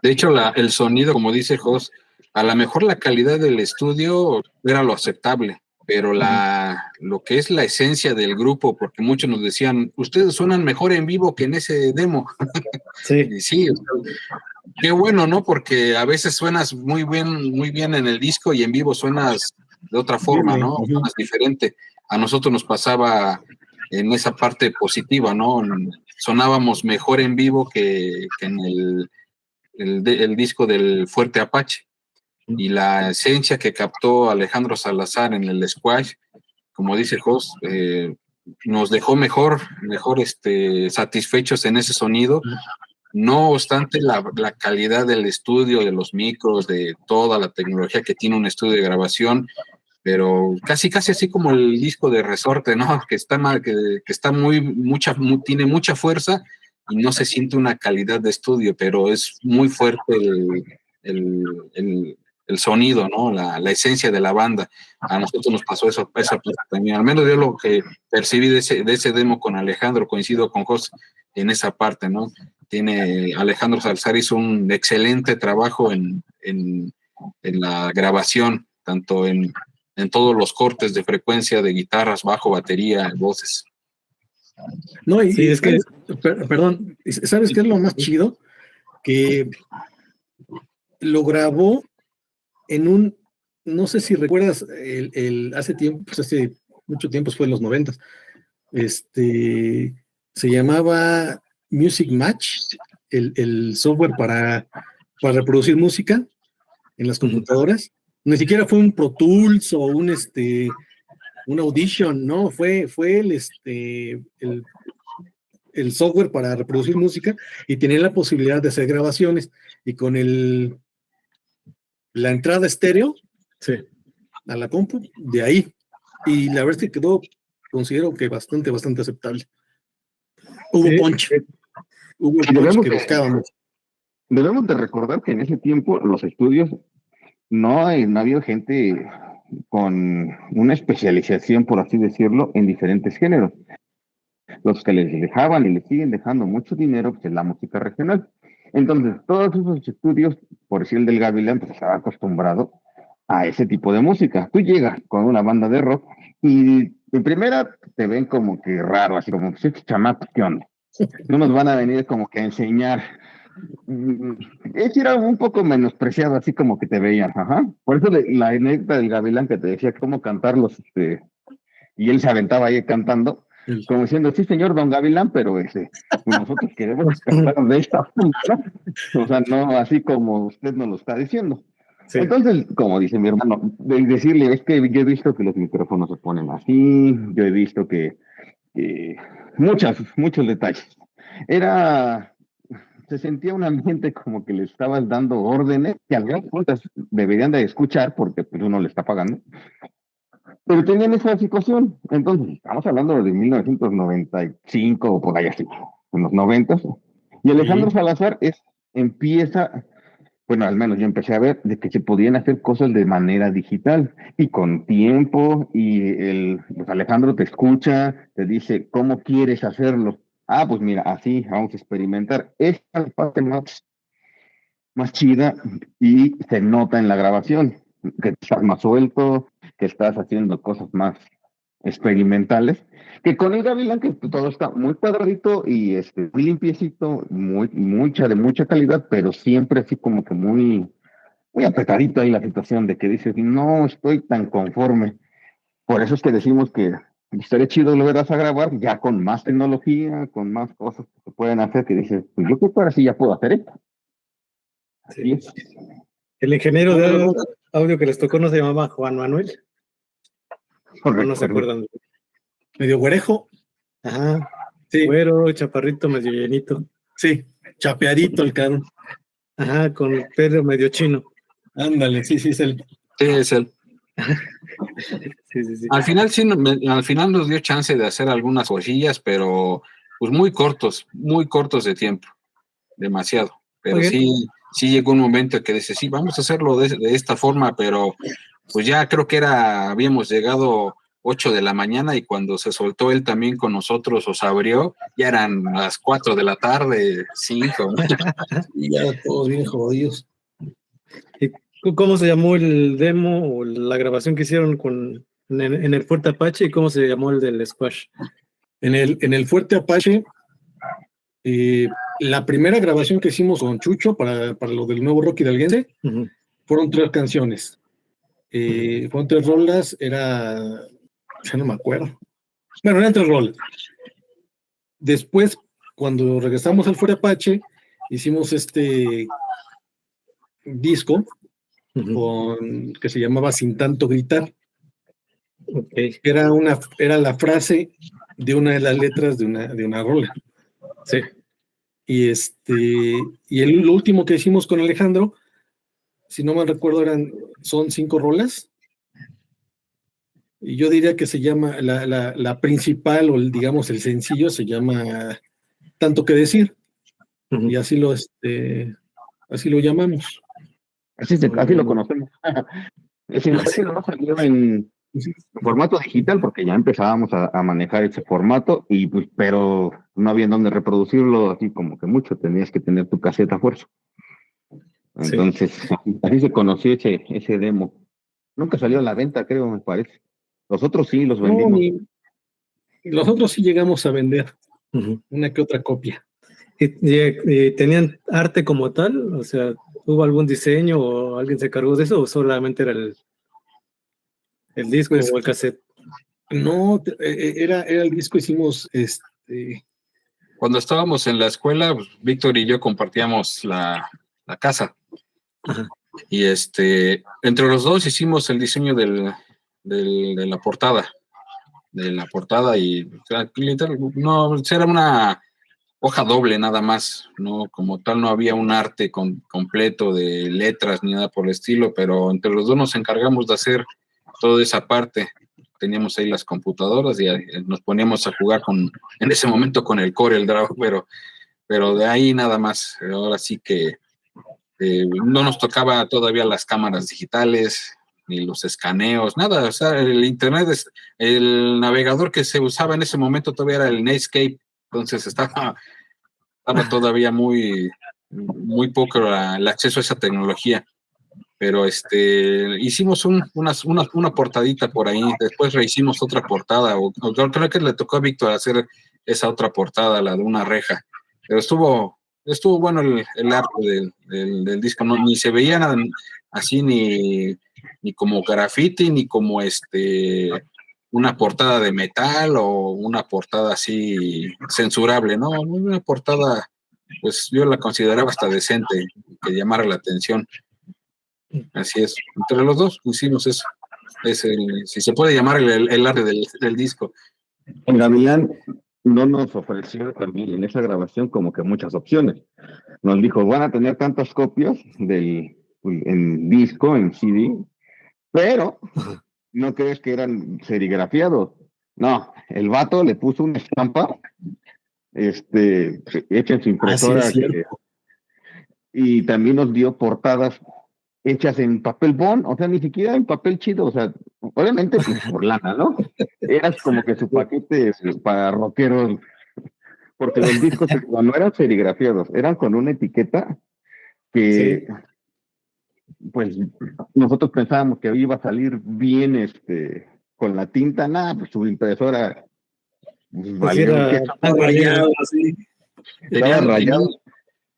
De hecho, el sonido, como dice Jos, a lo mejor la calidad del estudio era lo aceptable, pero lo que es la esencia del grupo, porque muchos nos decían, ustedes suenan mejor en vivo que en ese demo. Sí. Y sí, qué bueno, ¿no? Porque a veces suenas muy bien en el disco y en vivo suenas de otra forma, ¿no? Suenas diferente. A nosotros nos pasaba en esa parte positiva, ¿no? Sonábamos mejor en vivo que en el disco del Fuerte Apache. Y la esencia que captó Alejandro Salazar en el squash, como dice Jos, nos dejó mejor satisfechos en ese sonido. No obstante la calidad del estudio, de los micros, de toda la tecnología que tiene un estudio de grabación, pero casi así como el disco de Resorte, ¿no? Que está tiene mucha fuerza y no se siente una calidad de estudio, pero es muy fuerte el sonido, ¿no? La esencia de la banda. A nosotros nos pasó esa parte también. Al menos yo lo que percibí de ese demo con Alejandro, coincido con Jos en esa parte, ¿no? Alejandro Salazar hizo un excelente trabajo en la grabación, tanto en todos los cortes de frecuencia de guitarras, bajo, batería, voces. No, sí, es que... Perdón, ¿sabes qué es lo más chido? Que lo grabó en no sé si recuerdas, hace tiempo, pues hace mucho tiempo, fue en los 90, se llamaba Music Match, el software para reproducir música en las computadoras. Ni siquiera fue un Pro Tools o un Audition, no, fue el software para reproducir música, y tenía la posibilidad de hacer grabaciones, y con la entrada estéreo, sí, a la compu, de ahí. Y la verdad es que quedó considero que bastante aceptable. Hubo Sí. punch. Hubo Y punch que buscábamos. Debemos de recordar que en ese tiempo los estudios no había gente con una especialización, por así decirlo, en diferentes géneros. Los que les dejaban y les siguen dejando mucho dinero, pues, es la música regional. Entonces, todos esos estudios, por decir el del Gavilán, pues estaba acostumbrado a ese tipo de música. Tú llegas con una banda de rock y en primera te ven como que raro, así como, pues, estos chamacos, ¿qué onda? No nos van a venir como que a enseñar. Era un poco menospreciado, así como que te veían, ajá. Por eso la anécdota del Gavilán que te decía cómo cantarlos, y él se aventaba ahí cantando, como diciendo, sí, señor Don Gavilán, pero nosotros queremos cantar de esta forma, ¿no? O sea, no así como usted nos lo está diciendo. Sí. Entonces, como dice mi hermano, decirle, es que yo he visto que los micrófonos se ponen así, yo he visto que muchos detalles. Se sentía un ambiente como que le estabas dando órdenes que a algunas cuentas deberían de escuchar porque pues uno le está pagando. Pero tenían esa situación. Entonces, estamos hablando de 1995 o por ahí así, en los 90. Y Alejandro Salazar empieza, bueno, al menos yo empecé a ver de que se podían hacer cosas de manera digital y con tiempo, y pues Alejandro te escucha, te dice, ¿cómo quieres hacerlo? Ah, pues mira, así, vamos a experimentar. Esta es la parte más chida y se nota en la grabación, que estás más suelto, que estás haciendo cosas más experimentales, que con el Gavilán, que todo está muy cuadradito y muy limpiecito, de mucha calidad, pero siempre así como que muy apretadito ahí la situación de que dices, no estoy tan conforme. Por eso es que decimos que estaría chido lo verás a grabar ya con más tecnología, con más cosas que se pueden hacer, que dices, pues yo creo que ahora sí ya puedo hacer esto. Sí. El ingeniero de audio que les tocó no se llamaba Juan Manuel. Correcto, No se acuerdan. Medio güerejo. Ajá. Sí. Güero, chaparrito, medio llenito. Sí, chapeadito el caro. Ajá, con pelo medio chino. Ándale, sí, es él. Sí, es él. Sí. Al final nos dio chance de hacer algunas cosillas, pero pues muy cortos de tiempo, demasiado. Pero sí llegó un momento que dice, sí, vamos a hacerlo de esta forma, pero pues ya creo que habíamos llegado 8 de la mañana y cuando se soltó él también con nosotros o se abrió, ya eran las 4 de la tarde, 5. Y ya todos bien jodidos. ¿Y cómo se llamó el demo o la grabación que hicieron en el Fuerte Apache y cómo se llamó el del Squash? En el Fuerte Apache, la primera grabación que hicimos con Chucho para lo del nuevo Rock Hidalguense, fueron 3 canciones. Fueron 3 rolas, ya no me acuerdo. Bueno, eran 3 rolas. Después, cuando regresamos al Fuerte Apache, hicimos este disco que se llamaba Sin Tanto Gritar. Okay. Era la frase de una de las letras de una rola. Sí. Y lo último que hicimos con Alejandro, si no mal recuerdo, son 5 rolas. Y yo diría que se llama, la principal, o digamos el sencillo, se llama Tanto que Decir. Y así lo llamamos. Así lo conocemos. Ese no salió en formato digital porque ya empezábamos a manejar ese formato, pero no había dónde reproducirlo así como que mucho, tenías que tener tu caseta a fuerza. Entonces, así se conoció ese demo. Nunca salió a la venta, creo, me parece. Los otros sí los vendimos. Los otros sí llegamos a vender una que otra copia. ¿Y tenían arte como tal? O sea, ¿hubo algún diseño o alguien se cargó de eso o solamente era el disco o el cassette? No, era el disco. Hicimos Cuando estábamos en la escuela, pues, Víctor y yo compartíamos la casa. Ajá. Y entre los dos hicimos el diseño de la portada. De la portada y no, era una hoja doble nada más, no como tal no había un arte completo de letras ni nada por el estilo, pero entre los dos nos encargamos de hacer toda esa parte teníamos ahí las computadoras y nos poníamos a jugar en ese momento con el CorelDRAW, pero de ahí nada más. Ahora sí que no nos tocaba todavía las cámaras digitales, ni los escaneos, nada. O sea, el internet, el navegador que se usaba en ese momento todavía era el Netscape, entonces estaba todavía muy poco el acceso a esa tecnología. Pero hicimos una portadita por ahí, después rehicimos otra portada, o creo que le tocó a Víctor hacer esa otra portada, la de una reja, pero estuvo bueno el arte del disco, no, ni se veía nada, así ni como graffiti, ni como una portada de metal o una portada así censurable, ¿no? Una portada, pues yo la consideraba hasta decente, que llamara la atención. Así es, entre los dos hicimos eso. Es si se puede llamar el arte del disco. En Gavilán no nos ofreció también en esa grabación como que muchas opciones. Nos dijo, van a tener tantas copias en disco, en CD, pero no crees que eran serigrafiados. No, el vato le puso una estampa hecha en su impresora. Sí, y también nos dio portadas hechas en papel bond, o sea, ni siquiera en papel chido, o sea, obviamente pues, por lana, ¿no? Eras como que su paquete para rockeros, porque los discos no eran serigrafiados, eran con una etiqueta que, pues, nosotros pensábamos que iba a salir bien, con la tinta, nada, pues su impresora valió rayado, así. Estaba rayado.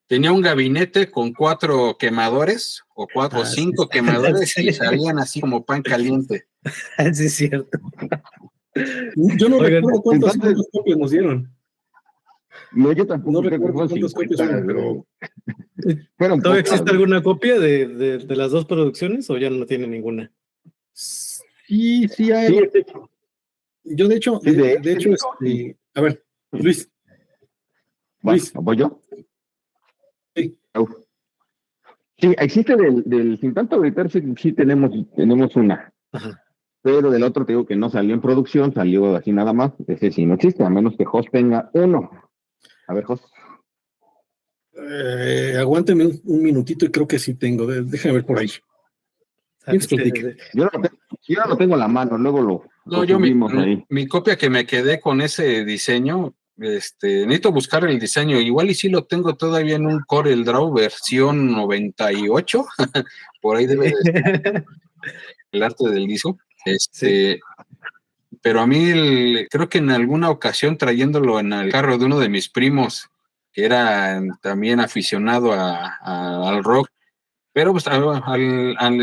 Tenía un gabinete con 4 quemadores o 4 o 5 quemadores y salían así como pan caliente. Sí, es cierto. Yo no recuerdo cuántas copias nos dieron. No, yo tampoco. No recuerdo cuántas copias fueron, pero ¿todavía existe alguna copia de las dos producciones o ya no tiene ninguna? Sí hay. Sí. Yo de hecho, a ver, Luis. ¿Voy yo? Sí. Sí, existe del sin tanto gritar, sí tenemos una. Ajá. Pero del otro te digo que no salió en producción, salió así nada más. Ese sí no existe, a menos que Jos tenga uno. A ver, Jos. Aguánteme un minutito y creo que sí tengo. Déjame ver por ahí. Yo no lo tengo a la mano, luego lo subimos ahí. Mi copia que me quedé con ese diseño, necesito buscar el diseño, igual y sí lo tengo todavía en un CorelDRAW versión 98, por ahí debe de estar el arte del disco, pero a mí creo que en alguna ocasión trayéndolo en el carro de uno de mis primos, que era también aficionado al rock, pero pues,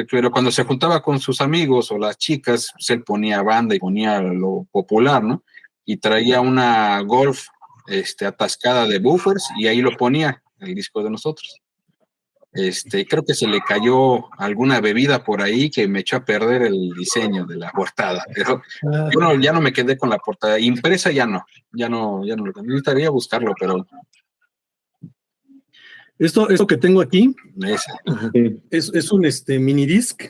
pero cuando se juntaba con sus amigos o las chicas, pues él ponía banda y ponía lo popular, ¿no? Y traía una Golf atascada de buffers y ahí lo ponía, el disco de nosotros. Creo que se le cayó alguna bebida por ahí que me echó a perder el diseño de la portada, pero yo ya no me quedé con la portada. Impresa ya no lo necesitaría buscarlo, pero... Esto que tengo aquí es un mini disc.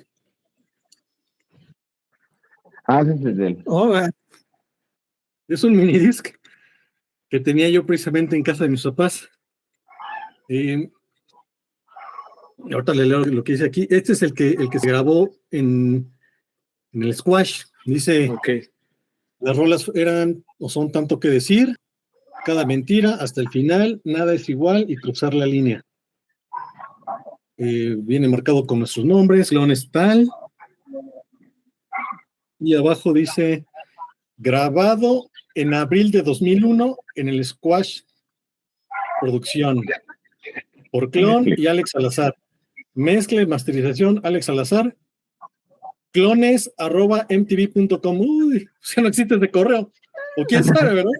Es un mini disc que tenía yo precisamente en casa de mis papás. Ahorita le leo lo que dice aquí. Este es el que se grabó en el Squash. Dice, las rolas eran o son tanto que decir, cada mentira hasta el final, nada es igual y cruzar la línea. Viene marcado con nuestros nombres, Leones tal. Y abajo dice, grabado en abril de 2001 en el Squash Producción por Clon y Alex Salazar. Mezcla y masterización, Alex Salazar. clones@mtv.com. Uy, ya no existe ese correo. O quién sabe, ¿verdad?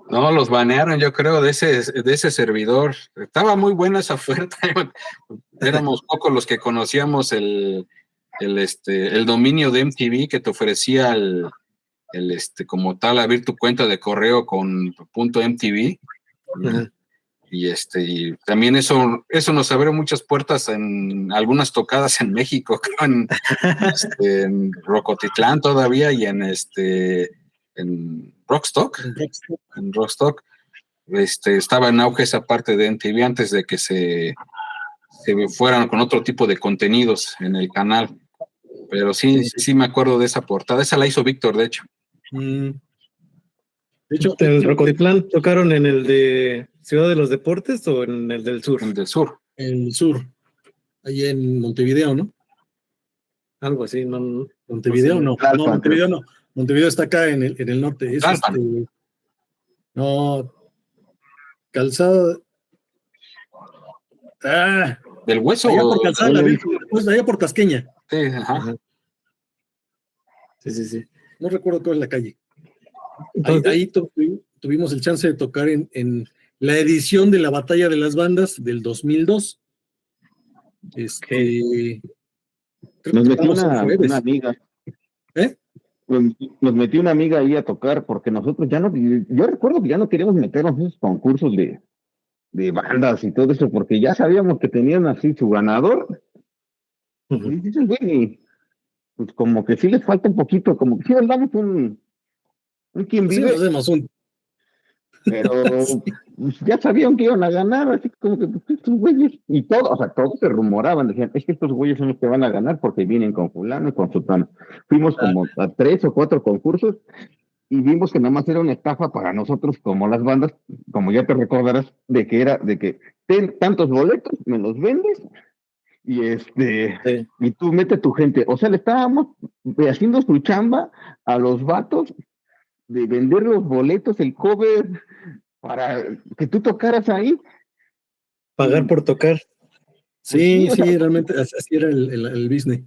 No, los banearon, yo creo, de ese servidor. Estaba muy buena esa oferta. Éramos pocos los que conocíamos el dominio de MTV que te ofrecía como tal abrir tu cuenta de correo con .mtv. y también eso nos abrió muchas puertas en algunas tocadas en México, en Rocotitlán todavía y en Rockstock. En Rockstock estaba en auge esa parte de MTV antes de que se fueran con otro tipo de contenidos en el canal. Pero sí me acuerdo de esa portada. Esa la hizo Víctor, de hecho. De hecho, ¿el Rocotitlán tocaron en el de Ciudad de los Deportes o en el del sur? En el del sur. En el sur, ahí en Montevideo, ¿no? Algo así, no. Montevideo no. No, Montevideo no. Montevideo está acá en el norte. Es no, Calzada. ¿Del Hueso? Allá por Calzada la Virgen, pues allá por Tasqueña. Sí, ajá. Sí. No recuerdo cuál es la calle. Entonces, ahí tuvimos el chance de tocar en la edición de la Batalla de las Bandas del 2002. Nos metió una amiga. Nos metió una amiga ahí a tocar porque nosotros yo recuerdo que ya no queríamos meternos en esos concursos de bandas y todo eso porque ya sabíamos que tenían así su ganador. Y dices, güey, pues como que sí les falta un poquito, como que sí les damos un quien vive. Sí, hacemos un. Pero pues, ya sabían que iban a ganar, así como que pues, estos güeyes, y todos se rumoraban, decían, es que estos güeyes son los que van a ganar porque vienen con fulano y con sultano. Fuimos como a 3 o 4 concursos y vimos que nada más era una estafa para nosotros como las bandas, como ya te recordarás, de que ten tantos boletos, me los vendes y sí. y tú mete tu gente. O sea, le estábamos haciendo su chamba a los vatos de vender los boletos, el cover, para que tú tocaras ahí. Pagar por tocar. Sí, realmente así era el business.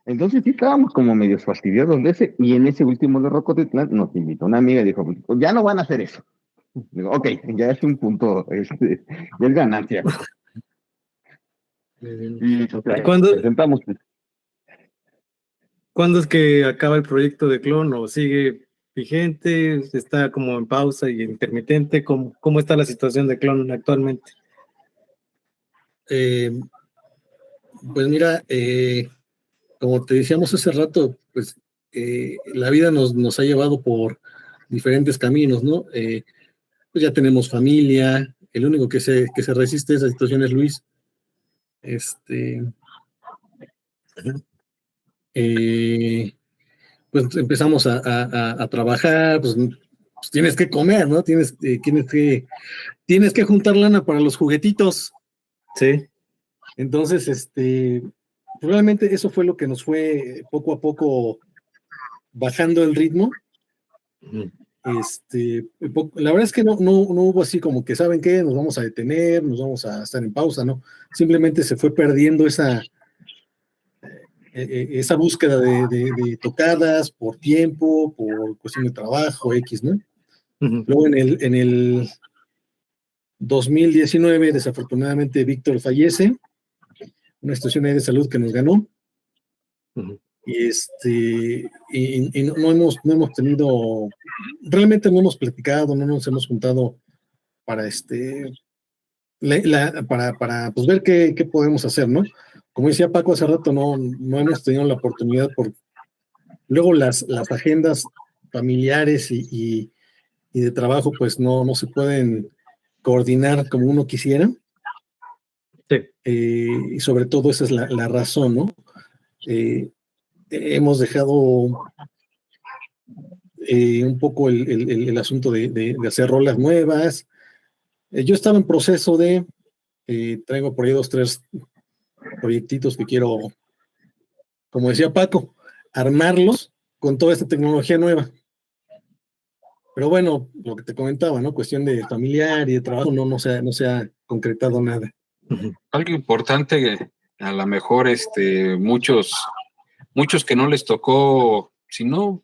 Entonces sí estábamos como medios fastidiados de ese, y en ese último de Rocotitlán nos invitó una amiga y dijo, pues ya no van a hacer eso. Digo, ok, ya es un punto, ya es ganancia. Y presentamos. ¿Cuándo es que acaba el proyecto de Clon o sigue vigente? ¿Está como en pausa y intermitente? ¿Cómo está la situación de Clon actualmente? Pues mira, como te decíamos hace rato, pues la vida nos ha llevado por diferentes caminos, ¿no? Pues ya tenemos familia, el único que se resiste a esa situación es Luis. Pues empezamos a trabajar, pues tienes que comer, ¿no? Tienes que juntar lana para los juguetitos. Sí. Entonces, probablemente eso fue lo que nos fue poco a poco bajando el ritmo. La verdad es que no hubo así como que, ¿saben qué? Nos vamos a detener, nos vamos a estar en pausa, ¿no? Simplemente se fue perdiendo esa búsqueda de tocadas por tiempo, por cuestión de trabajo, X, ¿no? Luego en el 2019, desafortunadamente, Víctor fallece, una situación de salud que nos ganó. Y no hemos tenido, realmente no hemos platicado, no nos hemos juntado para para pues ver qué podemos hacer, ¿no? Como decía Paco hace rato, no hemos tenido la oportunidad por luego las agendas familiares y de trabajo pues no se pueden coordinar como uno quisiera. Sí. Y sobre todo esa es la razón, ¿no? Hemos dejado un poco el asunto de hacer rolas nuevas. Yo estaba en proceso traigo por ahí 2, 3 proyectitos que quiero, como decía Paco, armarlos con toda esta tecnología nueva. Pero bueno, lo que te comentaba, ¿no? Cuestión de familiar y de trabajo, no se ha concretado nada. Algo importante, a lo mejor muchos que no les tocó, sino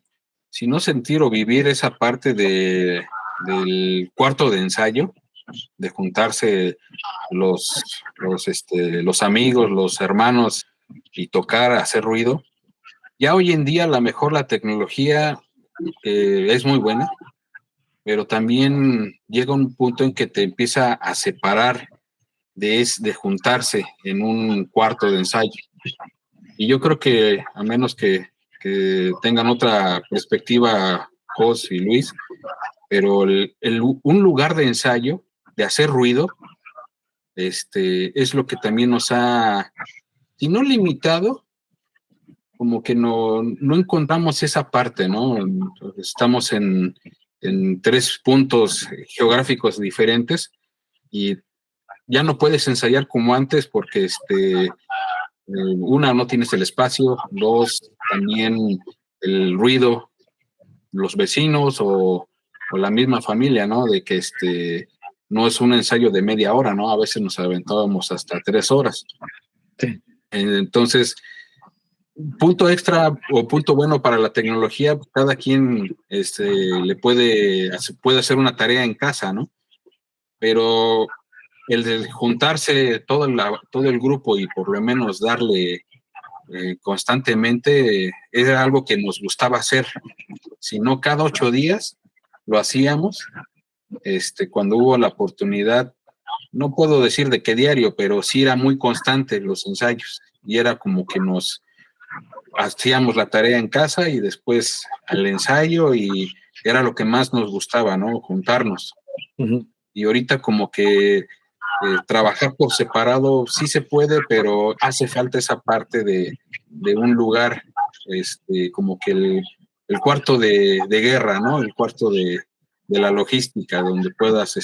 sentir o vivir esa parte del cuarto de ensayo, de juntarse los amigos, los hermanos y tocar, hacer ruido. Ya hoy en día a lo mejor la tecnología es muy buena, pero también llega un punto en que te empieza a separar de juntarse en un cuarto de ensayo. Y yo creo que, a menos que tengan otra perspectiva, Jos y Luis, pero un lugar de ensayo, de hacer ruido, es lo que también nos ha, si no limitado, como que no encontramos esa parte, ¿no? Estamos en 3 puntos geográficos diferentes y ya no puedes ensayar como antes porque una, no tienes el espacio, 2, también el ruido, los vecinos o la misma familia, ¿no? De que no es un ensayo de media hora, ¿no? A veces nos aventábamos hasta 3 horas. Sí. Entonces, punto extra o punto bueno para la tecnología, cada quien puede hacer una tarea en casa, ¿no? Pero el de juntarse todo el grupo y por lo menos darle constantemente era algo que nos gustaba hacer. Si no, cada 8 días lo hacíamos. Cuando hubo la oportunidad, no puedo decir de qué diario, pero sí era muy constante los ensayos y era como que nos hacíamos la tarea en casa y después al ensayo y era lo que más nos gustaba, ¿no? Juntarnos. Uh-huh. Y ahorita como que trabajar por separado sí se puede, pero hace falta esa parte de un lugar, como que el cuarto de guerra, ¿no? El cuarto de la logística, donde puedas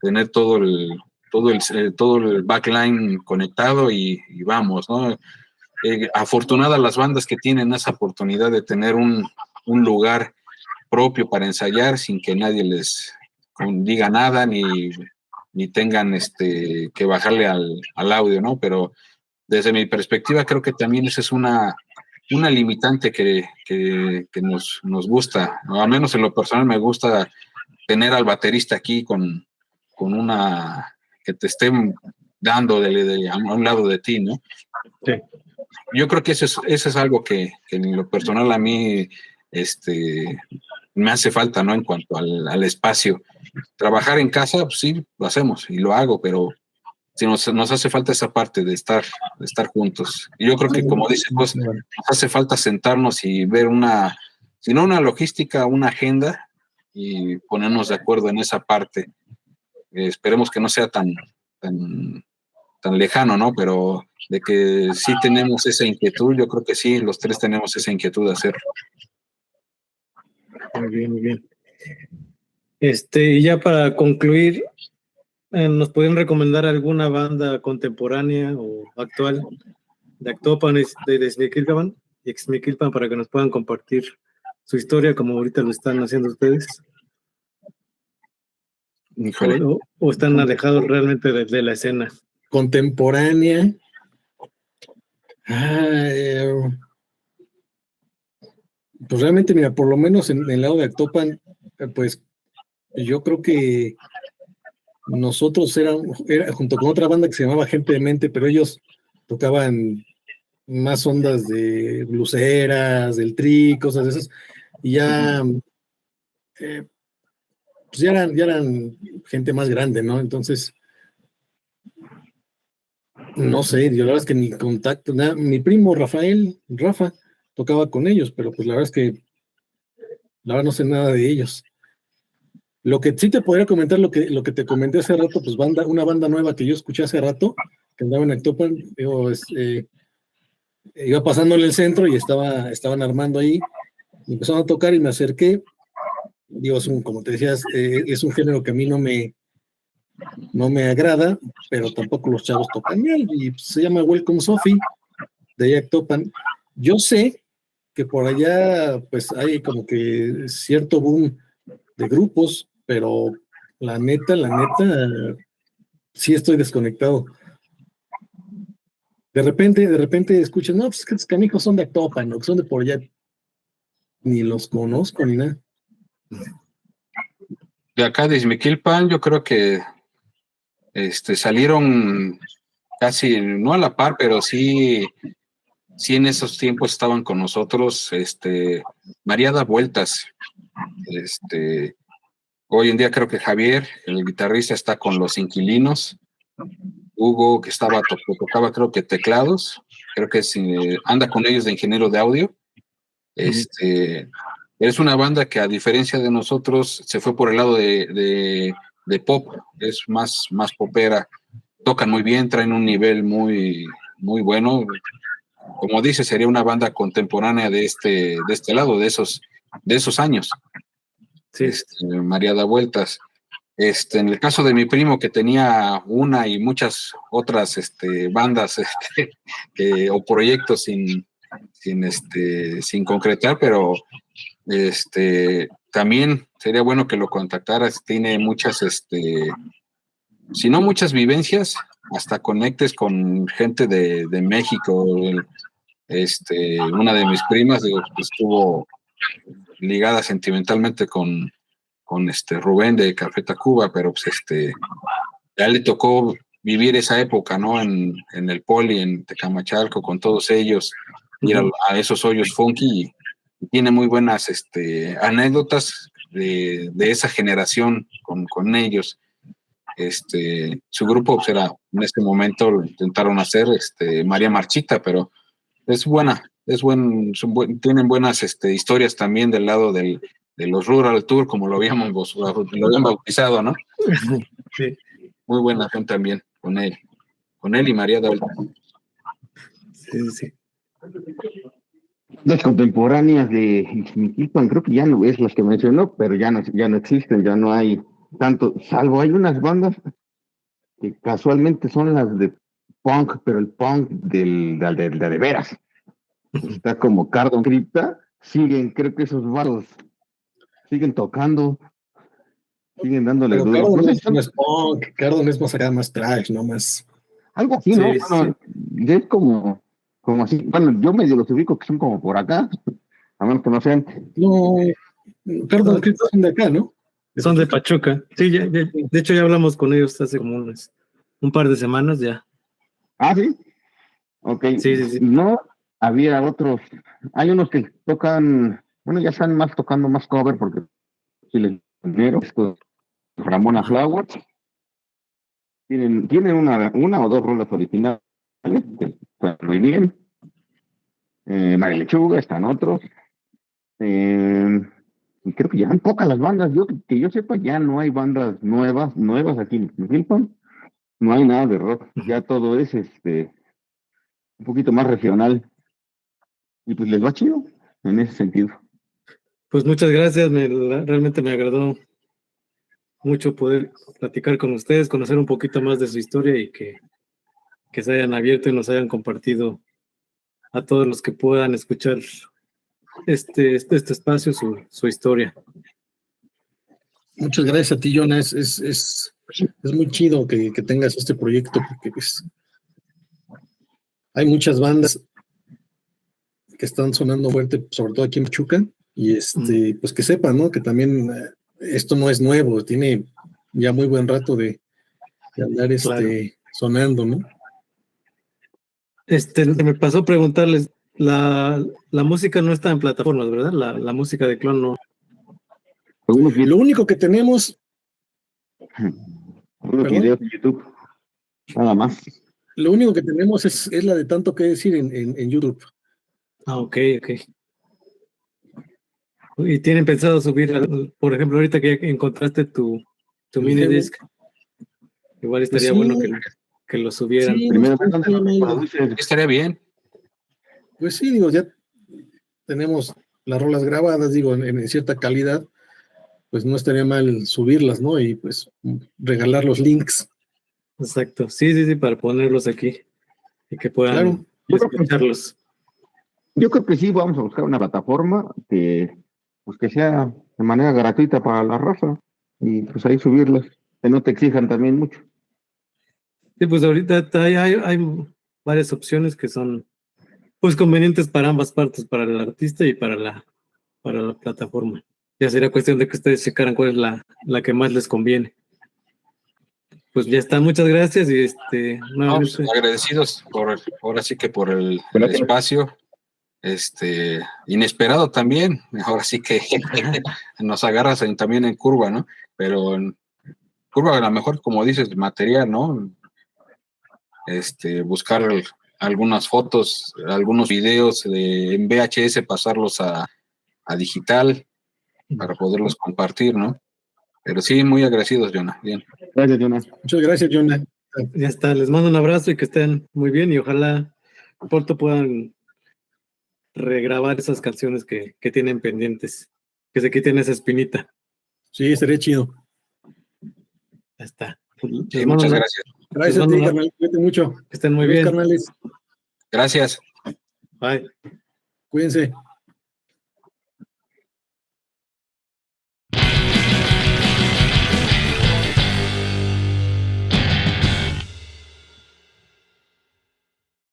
tener todo el backline conectado y vamos, ¿no? Afortunadas las bandas que tienen esa oportunidad de tener un lugar propio para ensayar sin que nadie les diga nada ni tengan que bajarle al audio, ¿no? Pero desde mi perspectiva creo que también esa es una limitante que nos gusta, o al menos en lo personal me gusta tener al baterista aquí con una que te esté dando a un lado de ti, ¿no? Sí. Yo creo que eso es algo que en lo personal a mí me hace falta, ¿no? En cuanto al espacio. Trabajar en casa, pues sí, lo hacemos y lo hago, pero si nos hace falta esa parte de estar juntos. Y yo creo que, como dice, pues, nos hace falta sentarnos y ver si no una logística, una agenda y ponernos de acuerdo en esa parte. Esperemos que no sea tan lejano, ¿no? Pero de que sí tenemos esa inquietud, yo creo que sí, los 3 tenemos esa inquietud de hacerlo. Muy bien, muy bien. Y ya para concluir, ¿nos pueden recomendar alguna banda contemporánea o actual de Actopan, de Ixmiquilpan, para que nos puedan compartir su historia como ahorita lo están haciendo ustedes? ¿O están alejados realmente de la escena? Contemporánea. Pues realmente, mira, por lo menos en el lado de Actopan, pues yo creo que nosotros era junto con otra banda que se llamaba Gente de Mente, pero ellos tocaban más ondas de bluseras, del tri, cosas de esas, y ya, pues ya eran gente más grande, ¿no? Entonces, no sé, yo la verdad es que ni contacto, nada. Mi primo Rafa, tocaba con ellos, pero pues la verdad es que la verdad no sé nada de ellos. Lo que sí te podría comentar, lo que te comenté hace rato, pues una banda nueva que yo escuché hace rato, que andaba en Actopan, iba pasando en el centro y estaban armando ahí, y empezaron a tocar y me acerqué. Digo, como te decías, es un género que a mí no me agrada, pero tampoco los chavos tocan bien, y pues, se llama Welcome Sophie, de Actopan. Yo sé que por allá pues hay como que cierto boom de grupos, pero la neta, sí estoy desconectado. De repente escuchan, no, pues que los canijos son de Actopan, ¿no? Que son de por allá. Ni los conozco, ni nada. De acá de Ixmiquilpan, yo creo que salieron casi, no a la par, pero sí en esos tiempos estaban con nosotros, María da Vueltas, Hoy en día creo que Javier, el guitarrista, está con Los Inquilinos. Hugo, que tocaba creo que teclados, creo que anda con ellos de ingeniero de audio. Es una banda que, a diferencia de nosotros, se fue por el lado de pop, es más popera. Tocan muy bien, traen un nivel muy, muy bueno. Como dice, sería una banda contemporánea de este lado, de esos años. Sí. María da vueltas. En el caso de mi primo, que tenía una y muchas otras bandas o proyectos sin concretar, pero también sería bueno que lo contactaras. Tiene muchas, si no muchas vivencias, hasta conectes con gente de México. Una de mis primas, estuvo ligada sentimentalmente con Rubén de Café Tacuba, pero pues ya le tocó vivir esa época, ¿no? En el Poli, en Tecamachalco, con todos ellos, ir a esos hoyos funky, y tiene muy buenas anécdotas de esa generación con ellos. Su grupo, pues, en este momento lo intentaron hacer María Marchita, pero es buena, tienen buenas historias también del lado de los Rural Tour, como lo habían bautizado, ¿no? Sí. Muy buena gente también con él y María Daula. Sí. Las contemporáneas de Ixmiquilpan, creo que ya no es las que mencionó, pero ya no existen, ya no hay tanto, salvo hay unas bandas que casualmente son las de punk, pero el punk de veras. Está como Cardon Cripta, creo que esos varos siguen tocando, siguen dándole Pero duro. Cardon No sé, no es punk, Cardon es más acá, más trash, ¿no? Más. algo así, ¿no? Bueno, es como así. Bueno, yo medio los ubico que son como por acá, a menos que no sean. No, Cardon Cripta son de acá, ¿no? Son de Pachuca. Sí, de hecho ya hablamos con ellos hace como un par de semanas ya. Ah, sí. Ok. Sí. No, había otros. Hay unos que tocan, bueno, ya están más tocando más cover porque si les dinero, Ramona Flowers. Tienen una o dos rolas originales que suenan muy bien. María Lechuga, están otros. Y creo que ya han pocas las bandas. Que yo sepa, ya no hay bandas nuevas aquí en Milton. No hay nada de rock. Ya todo es un poquito más regional. Y pues les va chido en ese sentido. Pues muchas gracias, realmente me agradó mucho poder platicar con ustedes, conocer un poquito más de su historia y que se hayan abierto y nos hayan compartido a todos los que puedan escuchar este espacio, su historia. Muchas gracias a ti, Jonah. Es muy chido que tengas este proyecto, porque pues, hay muchas bandas que están sonando fuerte, sobre todo aquí en Pachuca, y pues que sepan, ¿no? Que también esto no es nuevo, tiene ya muy buen rato de andar Claro. sonando, ¿no? Me pasó a preguntarles, la música no está en plataformas, ¿verdad? La música de Clon no. Lo único que tenemos... Unos videos en YouTube, nada más. Lo único que tenemos es la de Tanto que decir en YouTube. Ah, ok. ¿Y tienen pensado subir, por ejemplo, ahorita que ya encontraste tu mini disc? Igual estaría pues sí, bueno que lo subieran. Sí, Primero, Estaría bien. Pues sí, digo, ya tenemos las rolas grabadas, digo, en cierta calidad, pues no estaría mal subirlas, ¿no? Y pues regalar los links. Exacto, sí, para ponerlos aquí y que puedan escucharlos. Yo creo que sí, vamos a buscar una plataforma que sea de manera gratuita para la raza y pues ahí subirlas, que no te exijan también mucho. Sí, pues ahorita hay varias opciones que son pues convenientes para ambas partes, para el artista y para la plataforma. Ya sería cuestión de que ustedes checaran cuál es la que más les conviene. Pues ya está, muchas gracias y nuevamente. Agradecidos ahora sí que por el espacio. inesperado también. Ahora sí que nos agarras también en curva, ¿no? Pero en curva a lo mejor, como dices, material, ¿no? Buscar algunas fotos, algunos videos en VHS, pasarlos a digital para poderlos compartir, ¿no? Pero sí, muy agradecidos, Jonah. Bien. Gracias, Jonah. Muchas gracias, Jonah. Ya está, les mando un abrazo y que estén muy bien y ojalá pronto puedan regrabar esas canciones que tienen pendientes, que se quiten esa espinita. Sí, sería chido. Ya está. Sí, muchas gracias. Gracias a ti, carnal. Cuídate mucho. Que estén muy Saludos, bien. carnales. Gracias. Bye. Cuídense.